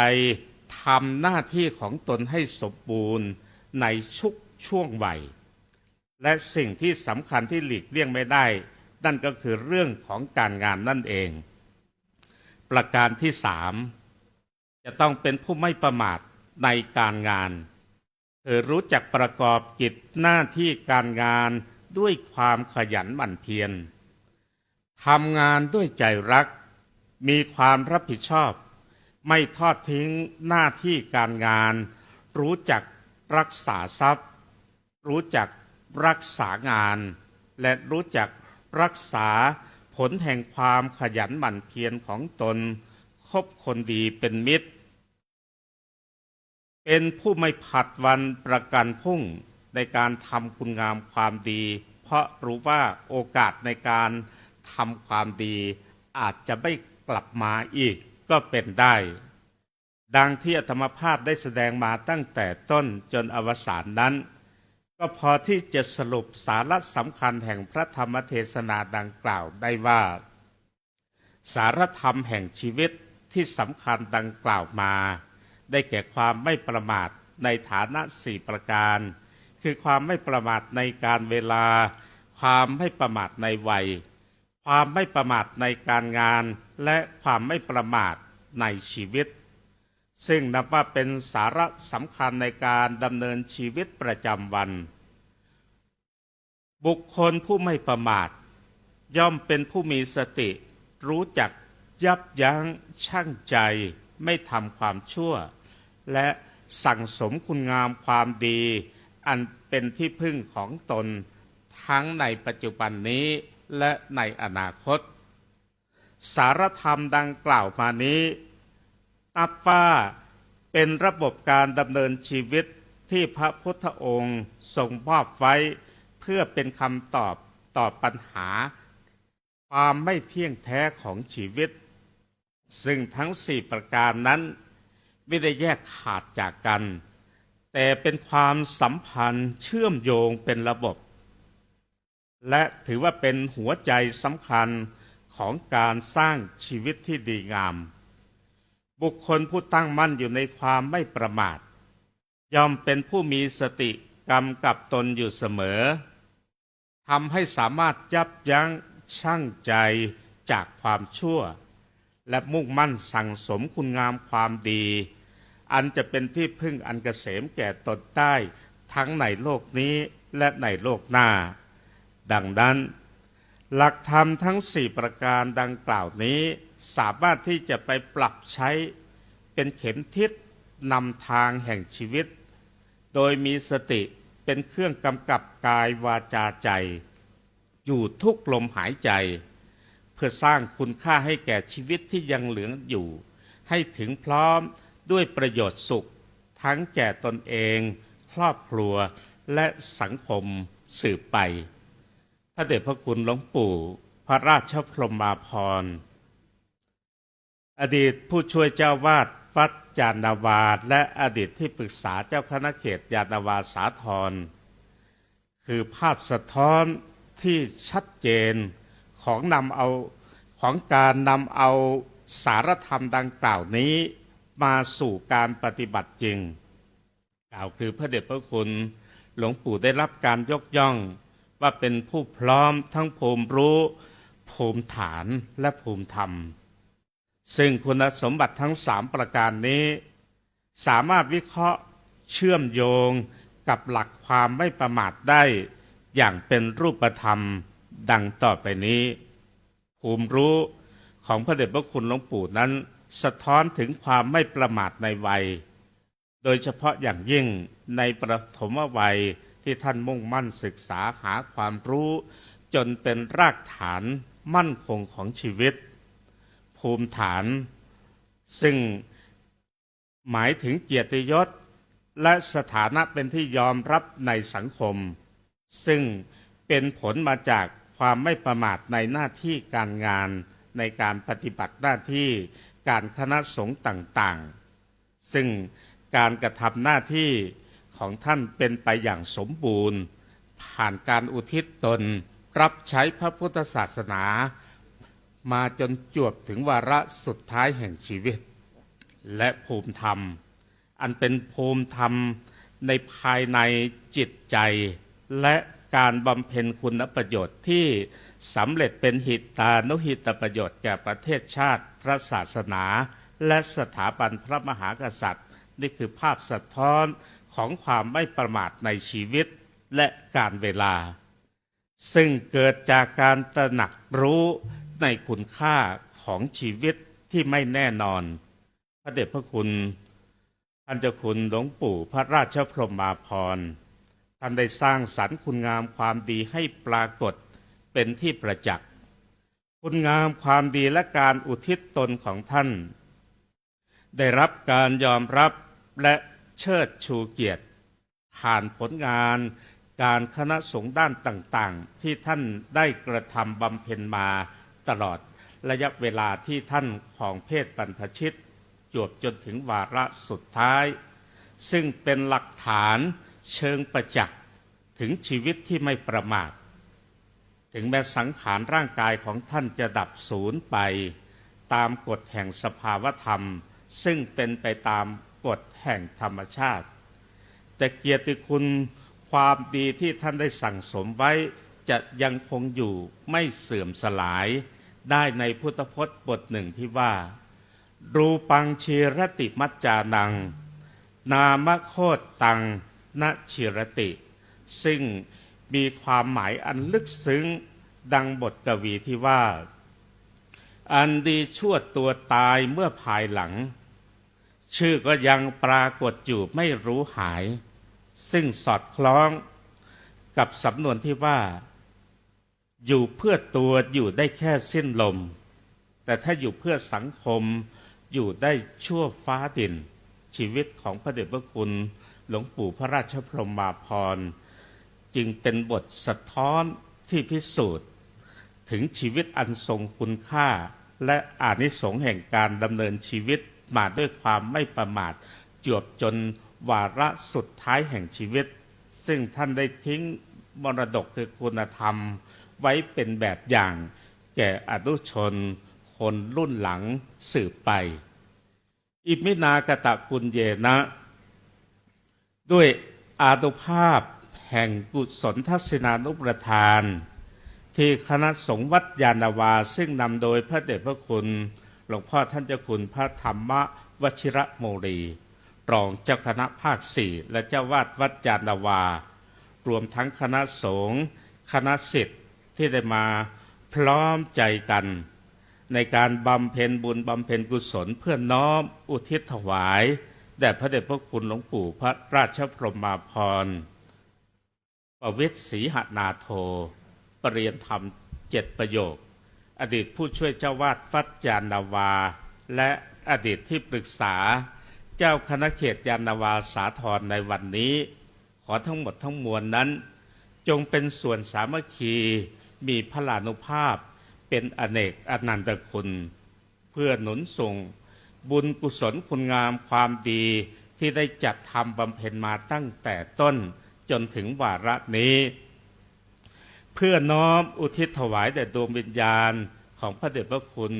ทำหน้าที่ของตนให้สมบูรณ์ในชุกช่วงวัยและสิ่งที่สำคัญที่หลีกเลี่ยงไม่ได้นั่นก็คือเรื่องของการงานนั่นเองประการที่สามจะต้องเป็นผู้ไม่ประมาทในการงานคือรู้จักประกอบกิจหน้าที่การงานด้วยความขยันหมั่นเพียรทำงานด้วยใจรักมีความรับผิดชอบไม่ทอดทิ้งหน้าที่การงานรู้จักรักษาทรัพย์รู้จักรักษางานและรู้จักรักษาผลแห่งความขยันหมั่นเพียรของตนคบคนดีเป็นมิตรเป็นผู้ไม่ผัดวันประกันพรุ่งในการทำคุณงามความดีเพราะรู้ว่าโอกาสในการทำความดีอาจจะไม่กลับมาอีกก็เป็นได้ดังที่อาตมาภาพได้แสดงมาตั้งแต่ต้นจนอวสานนั้นก็พอที่จะสรุปสาระสำคัญแห่งพระธรรมเทศนาดังกล่าวได้ว่าสารธรรมแห่งชีวิตที่สำคัญดังกล่าวมาได้แก่ความไม่ประมาทในฐานะสี่ประการคือความไม่ประมาทในการเวลาความไม่ประมาทในวัยความไม่ประมาทในการงานและความไม่ประมาทในชีวิตซึ่งนับว่าเป็นสาระสำคัญในการดำเนินชีวิตประจำวันบุคคลผู้ไม่ประมาทย่อมเป็นผู้มีสติรู้จักยับยั้งชั่งใจไม่ทำความชั่วและสั่งสมคุณงามความดีอันเป็นที่พึ่งของตนทั้งในปัจจุบันนี้และในอนาคตสารธรรมดังกล่าวมานี้นับว่าเป็นระบบการดำเนินชีวิตที่พระพุทธองค์ทรงมอบไว้เพื่อเป็นคำตอบต่อปัญหาความไม่เที่ยงแท้ของชีวิตซึ่งทั้งสี่ประการนั้นไม่ได้แยกขาดจากกันแต่เป็นความสัมพันธ์เชื่อมโยงเป็นระบบและถือว่าเป็นหัวใจสำคัญของการสร้างชีวิตที่ดีงามบุคคลผู้ตั้งมั่นอยู่ในความไม่ประมาทย่อมเป็นผู้มีสติกำกับตนอยู่เสมอทำให้สามารถยับยั้งชั่งใจจากความชั่วและมุ่งมั่นสั่งสมคุณงามความดีอันจะเป็นที่พึ่งอันเกษมแก่ตนได้ทั้งในโลกนี้และในโลกหน้าดังนั้นหลักธรรมทั้งสี่ประการดังกล่าวนี้สามารถที่จะไปปรับใช้เป็นเข็มทิศนำทางแห่งชีวิตโดยมีสติเป็นเครื่องกำกับกายวาจาใจอยู่ทุกลมหายใจเพื่อสร้างคุณค่าให้แก่ชีวิตที่ยังเหลืออยู่ให้ถึงพร้อมด้วยประโยชน์สุขทั้งแก่ตนเองครอบครัวและสังคมสืบไปพระเดชพระคุณหลวงปู่พระราชพรหมาภรณ์อดีตผู้ช่วยเจ้าวาดวัดยานนาวาและอดีตที่ปรึกษาเจ้าคณะเขตยานนาวาสาธรคือภาพสะท้อนที่ชัดเจนของการนำเอาสารธรรมดังกล่าวนี้มาสู่การปฏิบัติจริงกล่าวคือพระเดชพระคุณหลวงปู่ได้รับการยกย่องว่าเป็นผู้พร้อมทั้งภูมิรู้ภูมิฐานและภูมิธรรมซึ่งคุณสมบัติทั้งสามประการนี้สามารถวิเคราะห์เชื่อมโยงกับหลักความไม่ประมาทได้อย่างเป็นรูปธรรมดังต่อไปนี้ภูมิรู้ของพระเดชพระคุณหลวงปู่นั้นสะท้อนถึงความไม่ประมาทในวัยโดยเฉพาะอย่างยิ่งในประถมวัยที่ท่านมุ่งมั่นศึกษาหาความรู้จนเป็นรากฐานมั่นคงของชีวิตภูมิฐานซึ่งหมายถึงเกียรติยศและสถานะเป็นที่ยอมรับในสังคมซึ่งเป็นผลมาจากความไม่ประมาทในหน้าที่การงานในการปฏิบัติหน้าที่ การคณะสงฆ์ต่างๆซึ่งการกระทำหน้าที่ของท่านเป็นไปอย่างสมบูรณ์ผ่านการอุทิศตนรับใช้พระพุทธศาสนามาจนจวบถึงวาระสุดท้ายแห่งชีวิตและภูมิธรรมอันเป็นภูมิธรรมในภายในจิตใจและการบำเพ็ญคุณประโยชน์ที่สำเร็จเป็นหิตานุหิตประโยชน์แก่ประเทศชาติพระศาสนาและสถาบันพระมหากษัตริย์นี่คือภาพสะท้อนของความไม่ประมาทในชีวิตและการเวลาซึ่งเกิดจากการตระหนักรู้ในคุณค่าของชีวิตที่ไม่แน่นอนพระเดชพระคุณท่านเจ้าคุณหลวงปู่พระราชพรหมาภรณ์ท่านได้สร้างสรรค์คุณงามความดีให้ปรากฏเป็นที่ประจักษ์คุณงามความดีและการอุทิศตนของท่านได้รับการยอมรับและเชิดชูเกียรติผ่านผลงานการคณะสงฆ์ด้านต่างๆที่ท่านได้กระทำบำเพ็ญมาตลอดระยะเวลาที่ท่านของเพศบรรพชิตจวบจนถึงวาระสุดท้ายซึ่งเป็นหลักฐานเชิงประจักษ์ถึงชีวิตที่ไม่ประมาทถึงแม้สังขารร่างกายของท่านจะดับสูญไปตามกฎแห่งสภาวธรรมซึ่งเป็นไปตามกฎแห่งธรรมชาติแต่เกียรติคุณความดีที่ท่านได้สั่งสมไว้จะยังคงอยู่ไม่เสื่อมสลายได้ในพุทธพจน์บทหนึ่งที่ว่ารูปังชีรติมัจจานังนามโคตตังนชีรติซึ่งมีความหมายอันลึกซึ้งดังบทกวีที่ว่าอันดีชั่วตัวตายเมื่อภายหลังชื่อก็ยังปรากฏอยู่ไม่รู้หายซึ่งสอดคล้องกับสำนวนที่ว่าอยู่เพื่อตัวอยู่ได้แค่สิ้นลมแต่ถ้าอยู่เพื่อสังคมอยู่ได้ชั่วฟ้าดินชีวิตของพระเดชพระคุณหลวงปู่พระราชพรหมาภรณ์จึงเป็นบทสะท้อนที่พิสูจน์ถึงชีวิตอันทรงคุณค่าและอานิสงส์แห่งการดำเนินชีวิตมาด้วยความไม่ประมาทจวบจนวาระสุดท้ายแห่งชีวิตซึ่งท่านได้ทิ้งมรดกคือคุณธรรมไว้เป็นแบบอย่างแก่อนุชนคนรุ่นหลังสืบไปอิมินากตะกุญเยนะด้วยอานุภาพแห่งกุศลทัศนานุประทานที่คณะสงฆ์วัดยานนาวาซึ่งนำโดยพระเดชพระคุณหลวงพ่อท่านเจ้าคุณพระธรรมวชิระโมลีรองเจ้าคณะภาค 4และเจ้าวาดวัดยานนาวารวมทั้งคณะสงฆ์คณะศิษย์ที่ได้มาพร้อมใจกันในการบำเพ็ญบุญบำเพ็ญกุศลเพื่อน้อมอุทิศถวายแด่พระเดชพระคุณหลวงปู่พระราชพรหมาภรณ์ประวิตรศรีหนาโทปรริยนธรรม7 ประโยคอดีตผู้ช่วยเจ้าวาดวัดยานนาวาและอดีตที่ปรึกษาเจ้าคณะเขตยานนาวาสาธรในวันนี้ขอทั้งหมดทั้งมวลนั้นจงเป็นส่วนสามัคคีมีพลานุภาพเป็นอเนกอนันตคุณเพื่อหนุนส่งบุญกุศลคุณงามความดีที่ได้จัดทำบำเพ็ญมาตั้งแต่ต้นจนถึงวาระนี้เพื่อน้อมอุทิศถวายแด่ดวงวิญญาณของพระเดชพระคุณ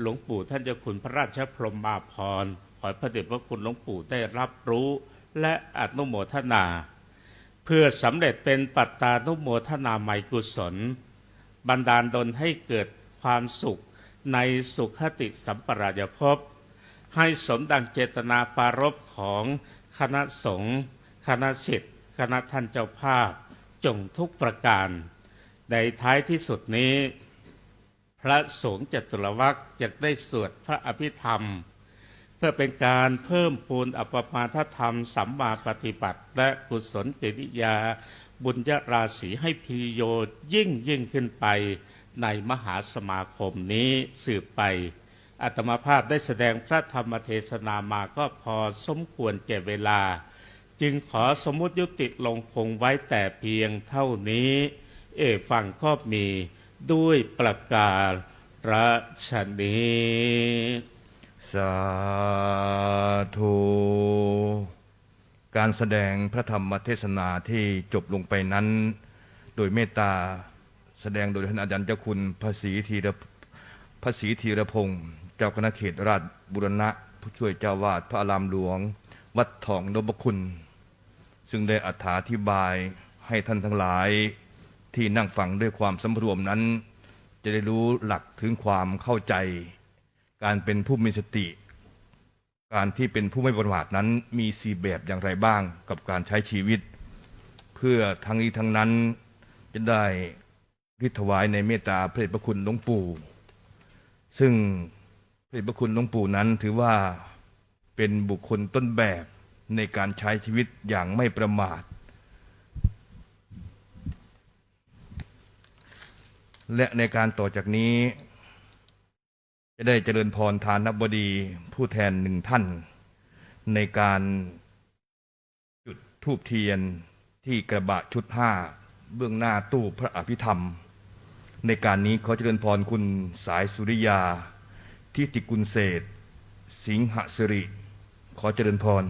หลวงปู่ท่านเจ้าคุณพระราชพรหมาภรณ์ขอพระเดชพระคุณหลวงปู่ได้รับรู้และอนุโมทนาเพื่อสำเร็จเป็นปัตตานุโมทนาไมยกุศลบันดาลดลให้เกิดความสุขในสุขติสัมปรายภพให้สมดังเจตนาปารภของคณะสงฆ์คณะศิษย์คณะท่านเจ้าภาพจงทุกประการในท้ายที่สุดนี้พระสงฆ์จตุรวรรคจะได้สวดพระอภิธรรมเพื่อเป็นการเพิ่มพูนอัปมาทธรรมสัมมาปฏิบัติและกุศลกิริยาบุญญราศีให้พิโยยิ่งขึ้นไปในมหาสมาคมนี้สืบไปอาตมาภาพได้แสดงพระธรรมเทศนามาก็พอสมควรแก่เวลาจึงขอสมมุติยุติลงคงไว้แต่เพียงเท่านี้ฟังก็มีด้วยประการฉนี้ สาธุการแสดงพระธรรมเทศนาที่จบลงไปนั้น โดยเมตตาแสดงโดยท่านอาจารย์เจ้าคุณพระศรีธีรพงศ์เจ้าคณะเขตราชบุรณะผู้ช่วยเจ้าวาดพระอารามหลวงวัดทองนพคุณซึ่งได้อธิบายให้ท่านทั้งหลายที่นั่งฟังด้วยความสำรวมนั้นจะได้รู้หลักถึงความเข้าใจการเป็นผู้มีสติการที่เป็นผู้ไม่ประมาทนั้นมี4แบบอย่างไรบ้างกับการใช้ชีวิตเพื่อทั้งนี้ทั้งนั้นจะได้ริถวายในเมตตาพระเดชพระคุณหลวงปู่ซึ่งพระเดชพระคุณหลวงปู่นั้นถือว่าเป็นบุคคลต้นแบบในการใช้ชีวิตอย่างไม่ประมาทและในการต่อจากนี้จะได้เจริญพรทานบดีผู้แทน1 ท่านในการจุดธูปเทียนที่กระบะชุด5เบื้องหน้าตู้พระอภิธรรมในการนี้ขอเจริญพรคุณสายสุริยาทิติกุลเศษสิงหสิริขอเจริญพร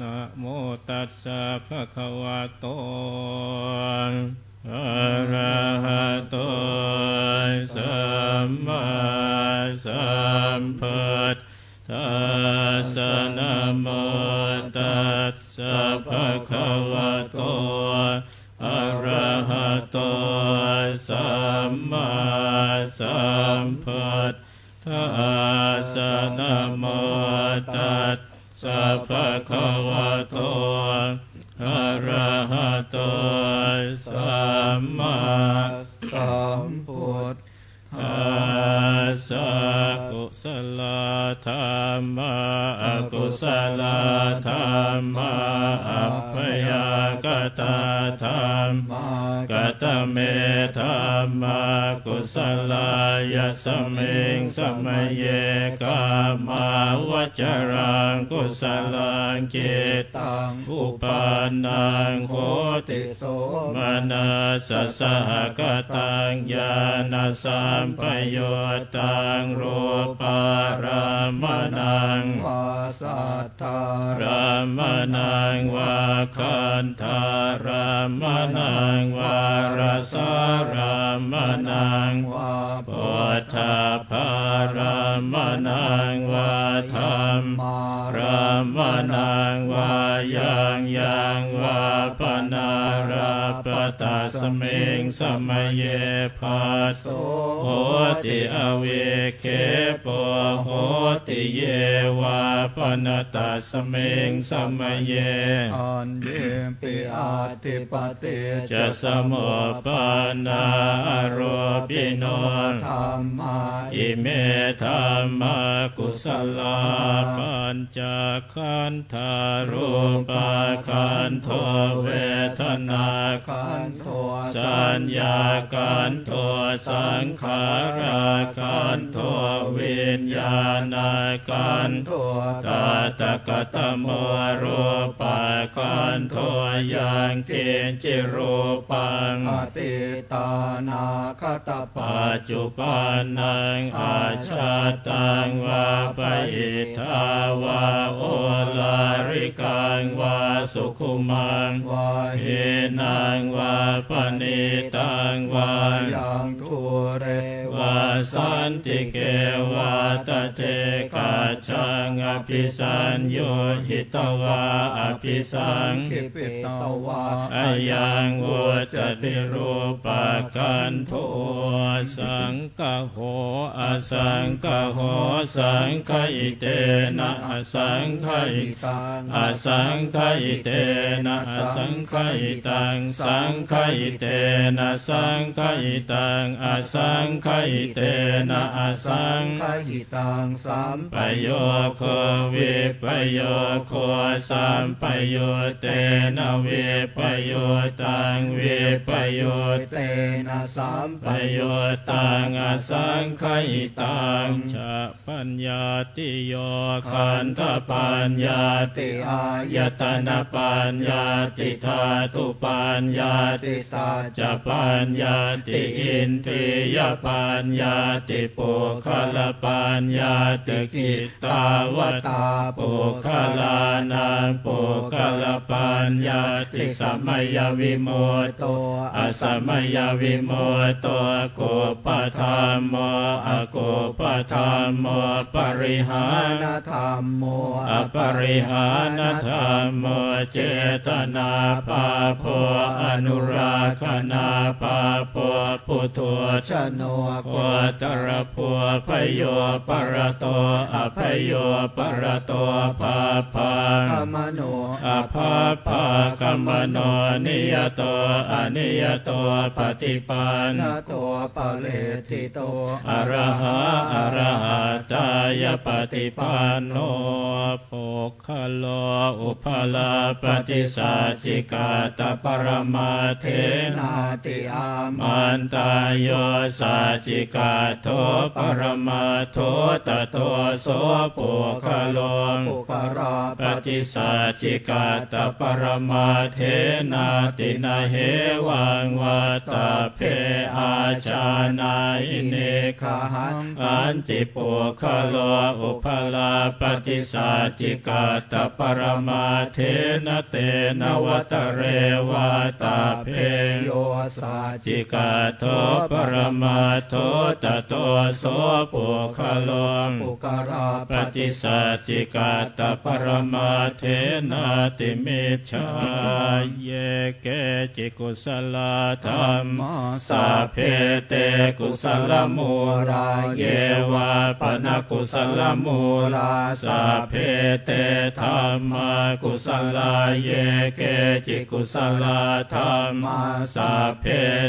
นะโมตัสสะภะคะวะโตอะระหะโตสัมมาสัมพุทธัสสะนะโมตัสสะภะคะวะโตอะระหะโตสัมมาสัมพุทธัสสะนะโมตัสสัพพะคะวะโตอะระหะโตสัมมาสัมพุทธัสสะกุศลธรรมะอกุศลธรรมะอัพพยากตาธรรมะกตเมธรรมะกุศลายสมิงสมัยเยกามาวจรังกุศลังจิตตังอุปานังโหติโสมนัสสะกตังญาณสัมปโยตังรูปารามนังวาสัทธารามนังวาคันธารามนังวารสารามนังวาปุถธาภารามนังวาธรรมารามนังวายังวาปนาราปตาสมิงสมัยเยภัสโสโหติอเวเคปโหติเยวาปนตาสมิงสมัยเยอันเยปิอาติปติจะสมุปปนาโรปิโนธรรมาอิเมธรรมกุศลาปัญจขันธารูปขันโทเวทนาขันโทสัญญาขันโทสังขาราขันโทวิญญาณขันโทตาตกตโมรูปขันโทยังกินจิรูปังอติตานาคตปัจจุปันนังอาชาตังวาปอิทาวาโอลาริกังวาสุขุมังวาเฮนังวาปณิตังวายังทุเรวาสันติเกวาตเทกาชังอภิสัญโยหิตวาอภิสังคิปิตวาอายังวุจติรูปขันโทสังฆโหอสังฆโหสังฆอิเตนะอสังฆอิตังอสังฆอิเตนะอสังฆอิตังสังฆอิเตนะสังฆอิตังอสังฆอิเต นะอสังขหิตังสัมปโยโควิปโยโคสัมปโยเตนะวิปโยตังวิปโยเตนะสัมปโยตังอสังขหิตังชะปัญญาติโยขันธปัญญาติอายตนะปัญญาติธาตุปัญญาติสัจจปัญญาติอินทรียปัญญาติปุคละปัญญาติกิตตาวตาปุคลานังปุคละปัญญาติสัมมยวิโมตโตอสัมมยวิโมตโตโกปธรรมโมอโกปธรรมโมปริหานธรรมโมอปริหานธรรมโมเจตนาปาโพอนุราคณาปาโพพุทโธชโนโคตรพัวพโยปรโตอภโยปรโตภาภากมโนอภาภากมโนนิยโตอนิยโตปฏิปันนโตปะเลติโตอรหะอรหัตายปฏิปันโนโภคะโลอุปลาปฏิสัจจิกาตปรมาเทนาติอามันตายโยสัจจิกาโทปรมาโทตโตโสปุคะโลปุกราปฏิสัจจิกาตปรมาเทนาตินาเหวังวัตสพเพอาชานาอิเนคหังอันติปุคะโลอุปลาปฏิสัจจิกาตปรมาเทนะเตนวัตเรวาตาเพโยสัจจิกาโทปรมาโทตโตโสปุคะโลปุกราปฏิสัจจิกาตปรมาเทนะติมิจฉาเยเกจิกุสลธรรมสัพเพเตกุสลมูราเยวาปนกุสลมูราสัพเพเตธรรมกุสลาเยเกจิกุสลธรรมสัพเพ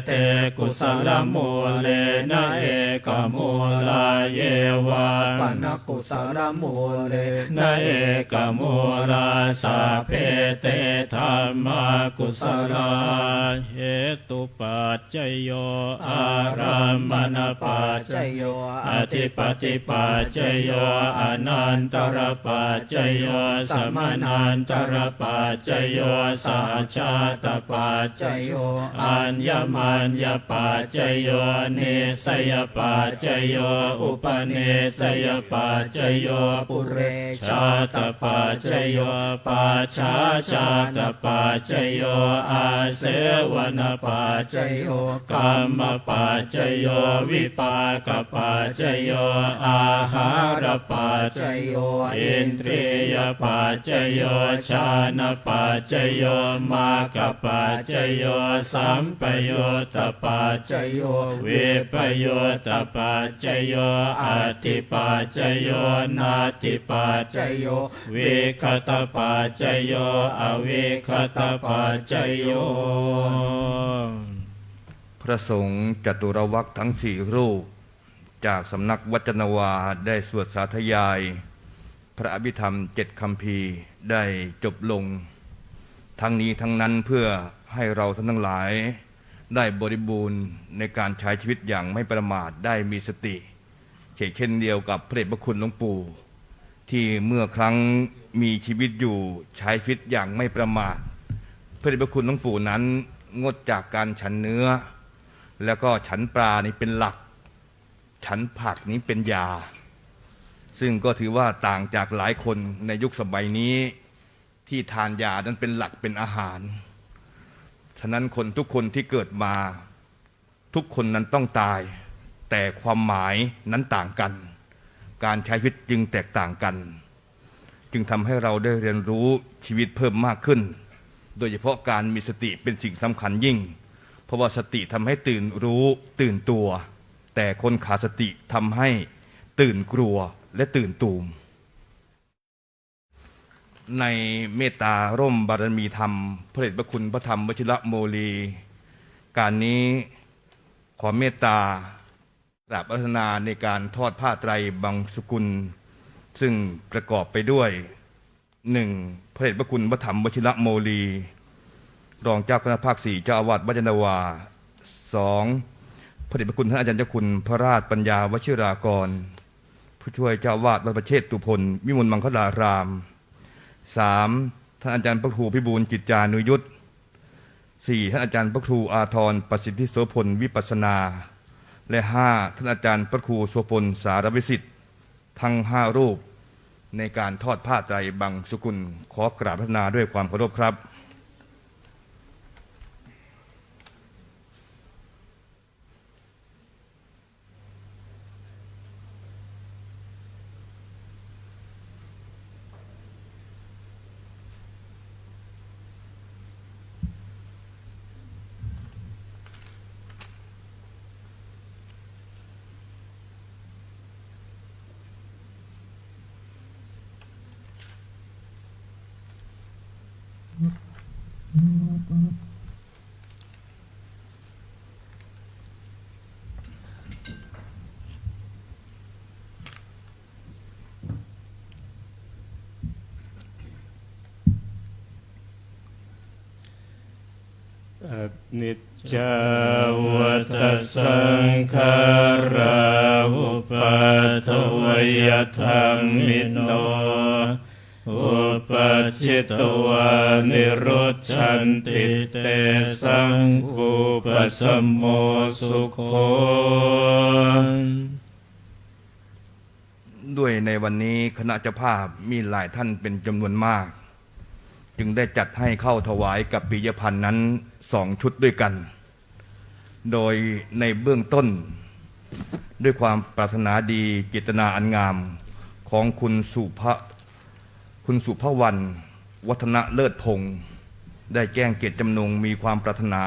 เตกุสลมูเลนะเอกมูลาเยวาปนกุสลมูเลนะเอกมูลาสัพเพเตธรรมกุสลาเหตุปัจจโยอารามณปัจจโยอธิปติปัจจโยอนันตรปัจจโยสมานันตรปัจจโยสัจจตปัจจโยอัญญมัญญปัจจโยเนสยปัจจโยอุปเนสยปัจจโยปุเรชาตปัจจโยปัจฉาชาตปัจจโยอาเสวนปัจจโยกรรมปัจจโยวิปากปัจจโยอาหารปัจจโยอินทรียปัจจโยชานะปัจจโยมากปัจจโยสัมปโยตปัจจโยวิปโยตปัจจโยอธิปัจจโยนาติปัจจโยวิคตปัจจโยอวิคตปัจจโยพระสงฆ์จตุรวรรคทั้งสี่รูปจากสำนักวัจนวาได้สวดสาธยาย พระอภิธรรม7 คัมภีร์ได้จบลงทั้งนี้ทั้งนั้นเพื่อให้เราท่านทั้งหลายได้บริบูรณ์ในการใช้ชีวิตอย่างไม่ประมาทได้มีสติเช่นเดียวกับพระเดชพระคุณหลวงปู่ที่เมื่อครั้งมีชีวิตอยู่ใช้ชีวิตอย่างไม่ประมาทพระเดชพระคุณหลวงปู่นั้นงดจากการฉันเนื้อแล้วก็ฉันปลานี่เป็นหลักฉันผักนี้เป็นยาซึ่งก็ถือว่าต่างจากหลายคนในยุคสมัยนี้ที่ทานยานั้นเป็นหลักเป็นอาหารฉะนั้นคนทุกคนที่เกิดมาทุกคนนั้นต้องตายแต่ความหมายนั้นต่างกันการใช้ชีวิตจึงแตกต่างกันจึงทำให้เราได้เรียนรู้ชีวิตเพิ่มมากขึ้นโดยเฉพาะการมีสติเป็นสิ่งสำคัญยิ่งเพราะว่าสติทำให้ตื่นรู้ตื่นตัวแต่คนขาดสติทำให้ตื่นกลัวและตื่นตูมในเมตตาร่มบารมีธรรมพระเดชพระคุณพระธรรมวชิระโมลีการนี้ขอเมตตา กราบอาราธนาในการทอดผ้าไตรบังสุกุลซึ่งประกอบไปด้วย 1. พระเดชพระคุณพระธรรมวชิระโมลี รองเจ้าคณะภาค 4 เจ้าอาวาสวัดยานนาวา 2. พระเดชพระคุณท่านอาจารย์เจ้าคุณพระราชปัญญาวชิรากร ผู้ช่วยเจ้าอาวาสวัดประเชษตุพลวิมลมังคลาราม 3. ท่านอาจารย์พระครูพิบูลจิตจานุยุทธ 4. ท่านอาจารย์พระครูอาทรประสิทธิโสพลวิปัสสนา และ 5. ท่านอาจารย์พระครูโสพลสารวิสิทธิ์ทั้ง 5 รูปในการทอดผ้าไตรบังสุกุลขอกราบพระนาด้วยความเคารพครับอนิจจาวัฏสังขาราอุปัฏฐวยธรรมิโนอุปัชชิตวานิโรธชันติเตสังอุปสัมโมสุโขด้วยในวันนี้คณะเจ้าภาพมีหลายท่านเป็นจำนวนมากจึงได้จัดให้เข้าถวายกับปิยพันธ์นั้น2 ชุดด้วยกัน โดยในเบื้องต้นด้วยความปรารถนาดีเจตนาอันงามของคุณสุภวรรณวัฒนะเลิศพงศ์ได้แจ้งเกียรติจำนงมีความปรารถนา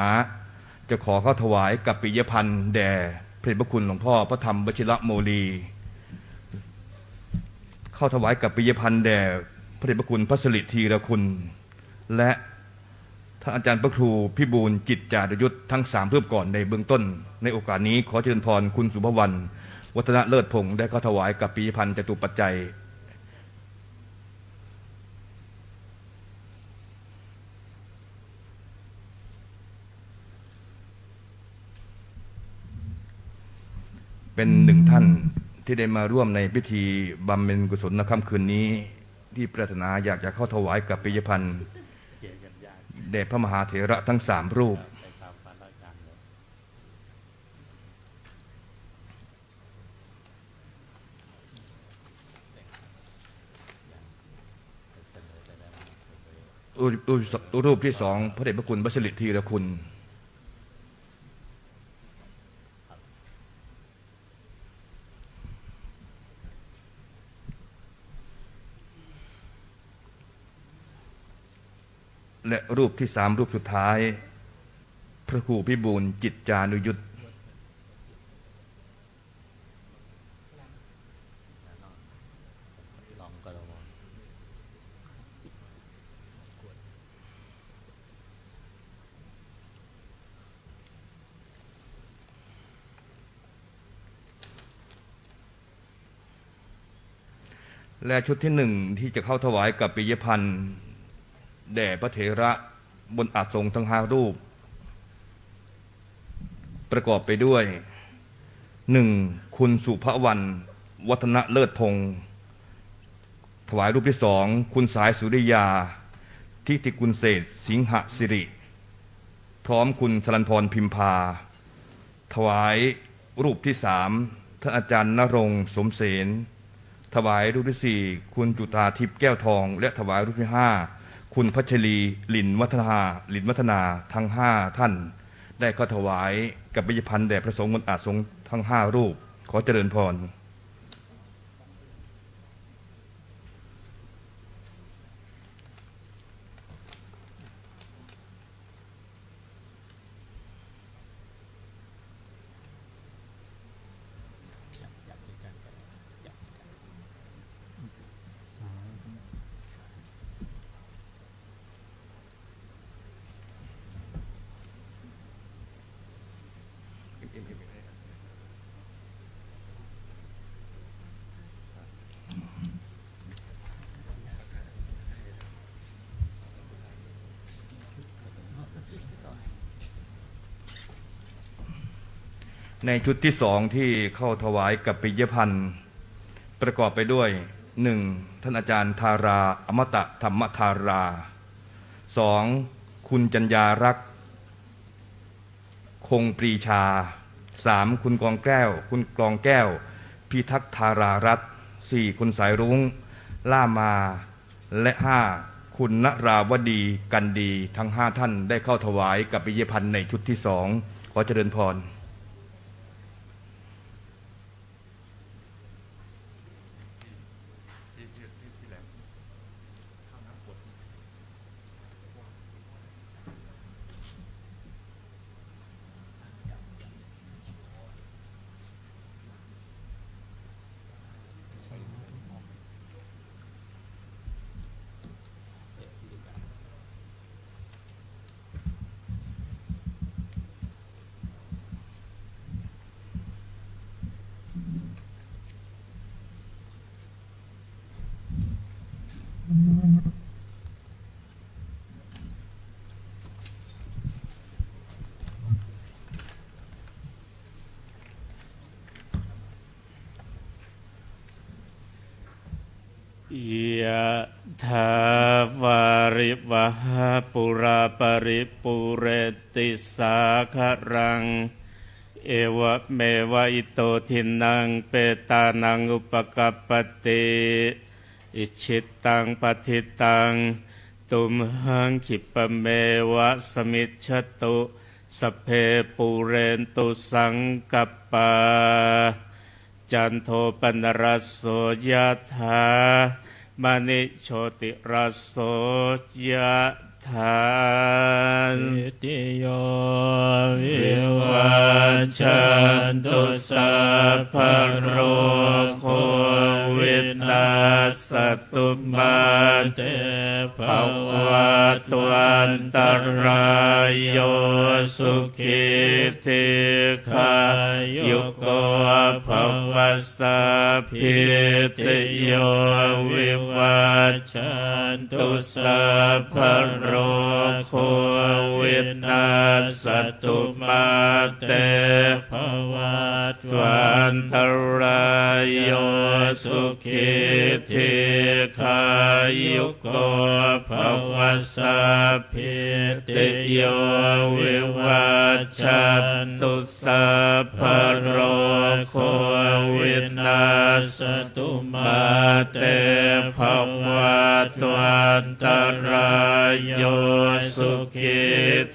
จะขอเข้าถวายกับปิยพันธ์แด่พระเดชพระคุณหลวงพ่อพระธรรมวชิระโมลีเข้าถวายกับปิยพันธ์แด่พระเดชพระคุณพระสิริธีรคุณและท่านอาจารย์พระครูพิบูลจิตจารุยุทธทั้ง3รูปก่อนในเบื้องต้นในโอกาสนี้ขอเจริญพรคุณสุภวรรณวัฒนะเลิศพงศ์ได้เข้าถวายกับปิยพันธ์จตุปัจจัยเป็น1 ท่านที่ได้มาร่วมในพิธีบำเพ็ญกุศลในค่ำคืนนี้ที่ปรารถนาอยากจะเข้าถวายกับปิยพันธ์แด่พระมหาเถระทั้ง3 รูปรูปที่2พระเดชพระคุณพระสิริธีรคุณและรูปที่3รูปสุดท้ายพระครูพิบูลจิตจานุยุทธและชุดที่1ที่จะเข้าถวายกับปิยพันธ์แด่พระเถระบนอาสงฆ์ทั้ง5 รูปประกอบไปด้วย 1. คุณสุภวรรณวัฒนะเลิศพงศ์ถวายรูปที่2คุณสายสุริยาทิติกุลเศษสิงหสิริพร้อมคุณสรัญพรพิมพาถวายรูปที่3ท่านอาจารย์ณรงค์สมเสนถวายรูปที่4คุณจุฑาทิพย์แก้วทองและถวายรูปที่5คุณพัชรีลินวัฒนาทั้ง5 ท่านได้เข้าถวายกับปิยพันธ์แด่พระสงฆ์บนอาสงฆ์ทั้ง5 รูปขอเจริญพร ในชุดที่สองที่เข้าถวายกับปิยพันธ์ประกอบไปด้วย 1. ท่านอาจารย์ธาราอมตะธรรมธารา 2. คุณจัญญารักษ์คงปรีชา 3. คุณกองแก้วพิทักษ์ธารารัตน์ 4. คุณสายรุ้งล่ามาและ 5. คุณณราวดีกันดีทั้ง 5 ท่านได้เข้าถวายกับปิยพันธ์ในชุดที่สองขอเจริญพรยะถาวาริวหาปุราปริปุเรติสาครังเอวะเมวะอิโตทินังเปตานังอุปกัปปติอิชิตังปฏิตังตุมหังคิปะเมวะสมิจฉตุสัพเพปุเรนตุสังกัปปาจันโทปนรสโสยถามณิโชติรสโสยถาอิติโยวิวัชชันตุสัพพะโรโควินาศตุมาเตภวัตวันตรายโยสุขิติขายุโกภวสัพพิติโยวิวัชชันตุสัพพะโรโควินาศตุมาเตภวัตวันตรายโยสุขิติขายุโกภวสัพพิติโยวิวัชชันตุสัพพะโรโควินาศตุมาเตภวัตวันตรายโยสุขิ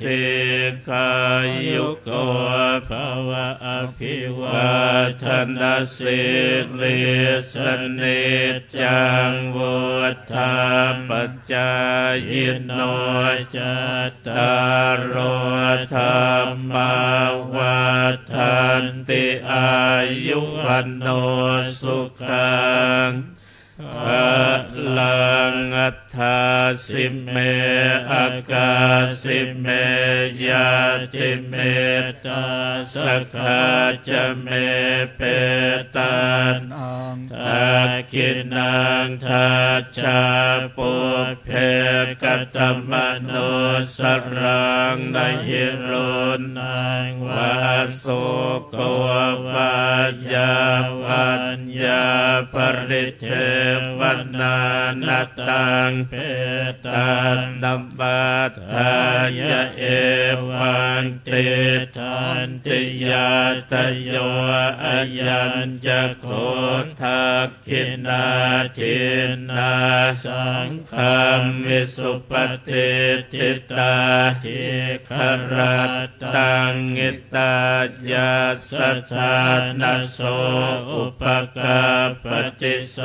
ติขายุโกภวะอภิวาทนาสิริสเนจังวุฒาปัจจายโนจัตตารโอธรรมาวัฏันติอายุวันโนสุขังพลังอัฏฐาสิเมอากาสิเมยาติเมตตาสกขาจะเมเปตานังทักขินังทัจจาปุเพกตมโนสรังนหิรุนังวาสุโกวายาวันยาปริเทวนานาตังเปตันนัมบัตถายะเอวังติทันติยาตโยอายัญจะโคทักขินาทินาสังฆัมวิสุปฏิทิตาทิครัตตังอิตายาสัทธานาโสอุปกาปฏิโส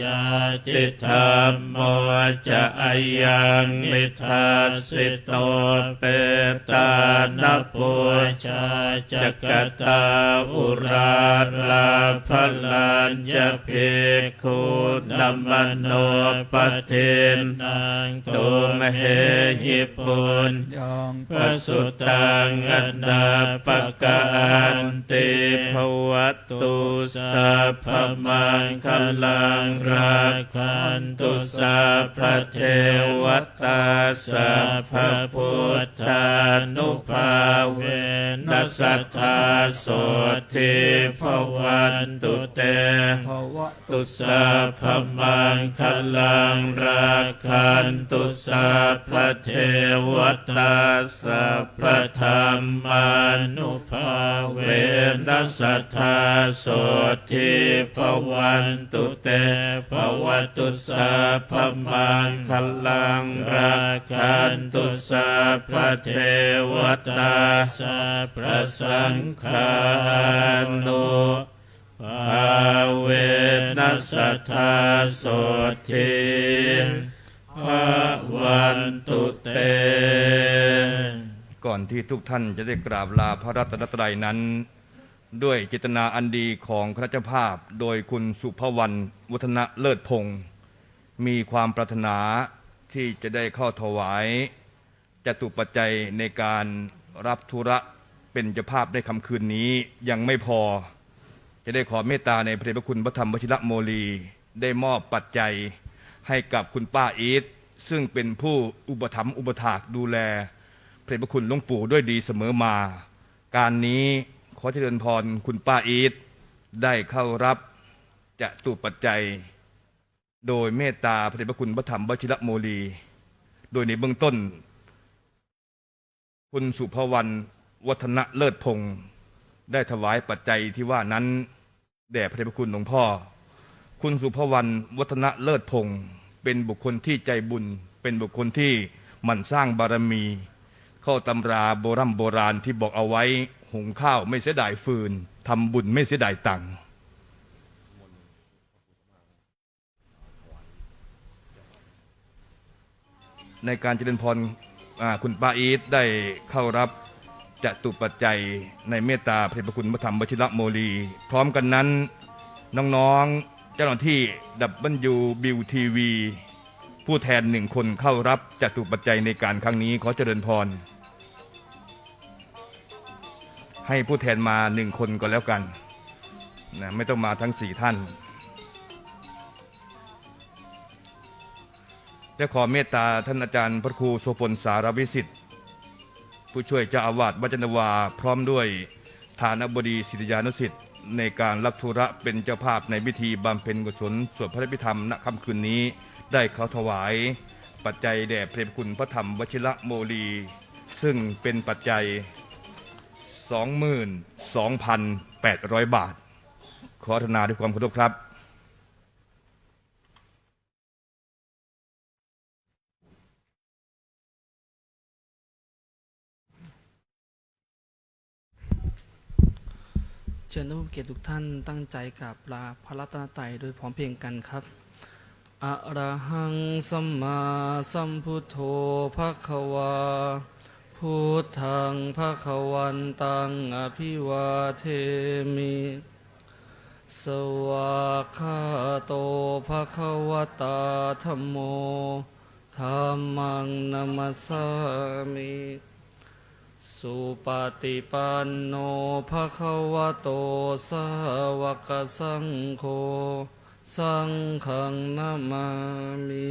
ยาติธรรมโมจะอายังมิทัสสิโตเปตานปุชาจักตาอุราลาภลัญจะพิ กขุดัมมโนปฏินังตุมเหหิปุญยังปสุตังอันดาปะกันติภวตุสัพพมังคลังราคันตุสัพพเทวตาสัพพพุทธานุภาเวนัสสัทธาโสทิภวันตุเตภวตุสัพพมังคลังราคันตุสัพพเทวตาสัพพธรรมานุภาเวนัสสัทธาโสทิภวันตุเตภวตุสัพพมังคลังราคันตุสัพพเทวตาสัพพสังฆานุภาเวนัสสัทธาโสทิภวันตุเต ก่อนที่ทุกท่านจะได้กราบลาพระรัตนตรัยนั้น ด้วยเจตนาอันดีของคณะเจ้าภาพโดยคุณสุภวรรณวัฒนะเลิศพงศ์มีความปรารถนาที่จะได้เข้าถวายจตุปัจจัยในการรับธุระเป็นเจ้าภาพในค่ำคืนนี้ยังไม่พอจะได้ขอเมตตาในพระเดชพระคุณพระธรรมวชิระโมลีได้มอบปัจจัยให้กับคุณป้าอีทซึ่งเป็นผู้อุปถัมภ์อุปถากดูแลพระเดชพระคุณหลวงปู่ด้วยดีเสมอมาการนี้ขอเจริญพรคุณป้าอีทได้เข้ารับจตุปัจจัยโดยเมตตาพระเดชพระคุณพระธรรมวชิระโมลีโดยในเบื้องต้นคุณสุภวรรณวัฒนะเลิศพงศ์ได้ถวายปัจจัยที่ว่านั้นแด่พระเดชพระคุณหลวงพ่อคุณสุภวรรณวัฒนะเลิศพงศ์เป็นบุคคลที่ใจบุญเป็นบุคคลที่หมั่นสร้างบารมีเข้าตำราโบราณที่บอกเอาไว้หุงข้าวไม่เสียดายฟืนทำบุญไม่เสียดายตังค์ในการเจริญพรคุณป้าอีทได้เข้ารับจตุปัจจัยในเมตตาพระเดชพระคุณพระธรรมวชิระโมลีพร้อมกันนั้นน้องๆเจ้าหน้าที่WBTV ผู้แทน1 คนเข้ารับจตุปัจจัยในการครั้งนี้ขอเจริญพรให้ผู้แทนมา1 คนก็แล้วกันนะไม่ต้องมาทั้ง4 ท่านและขอเมตตาท่านอาจารย์พระครูโสพลสารวิสิทธิ์ผู้ช่วยเจ้าอาวาสวัดจันทวาพร้อมด้วยฐานบดีศิริยานุสิทธิ์ในการรับธุระเป็นเจ้าภาพในพิธีบำเพ็ญกุศลสวดพระพิธรรมณค่ำคืนนี้ได้เข้าถวายปัจจัยแด่พระเดชพระคุณพระธรรมวชิระโมลีซึ่งเป็นปัจจัย 22,800 บาทขออนุโมทนาด้วยความเคารพครับเชิญท่านผู้มีเกียรติทุกท่านตั้งใจกราบลาพระรัตนตรัยโดยพร้อมเพรียงกันครับอะระหังสัมมาสัมพุทโธภควาพุทธังภควันตังอภิวาเทมิสวากขาโตภควตาธัมโมธัมมังนัมสสามิสุปฏิปันโนภควโตสาวกสังโฆสังฆังนามามิ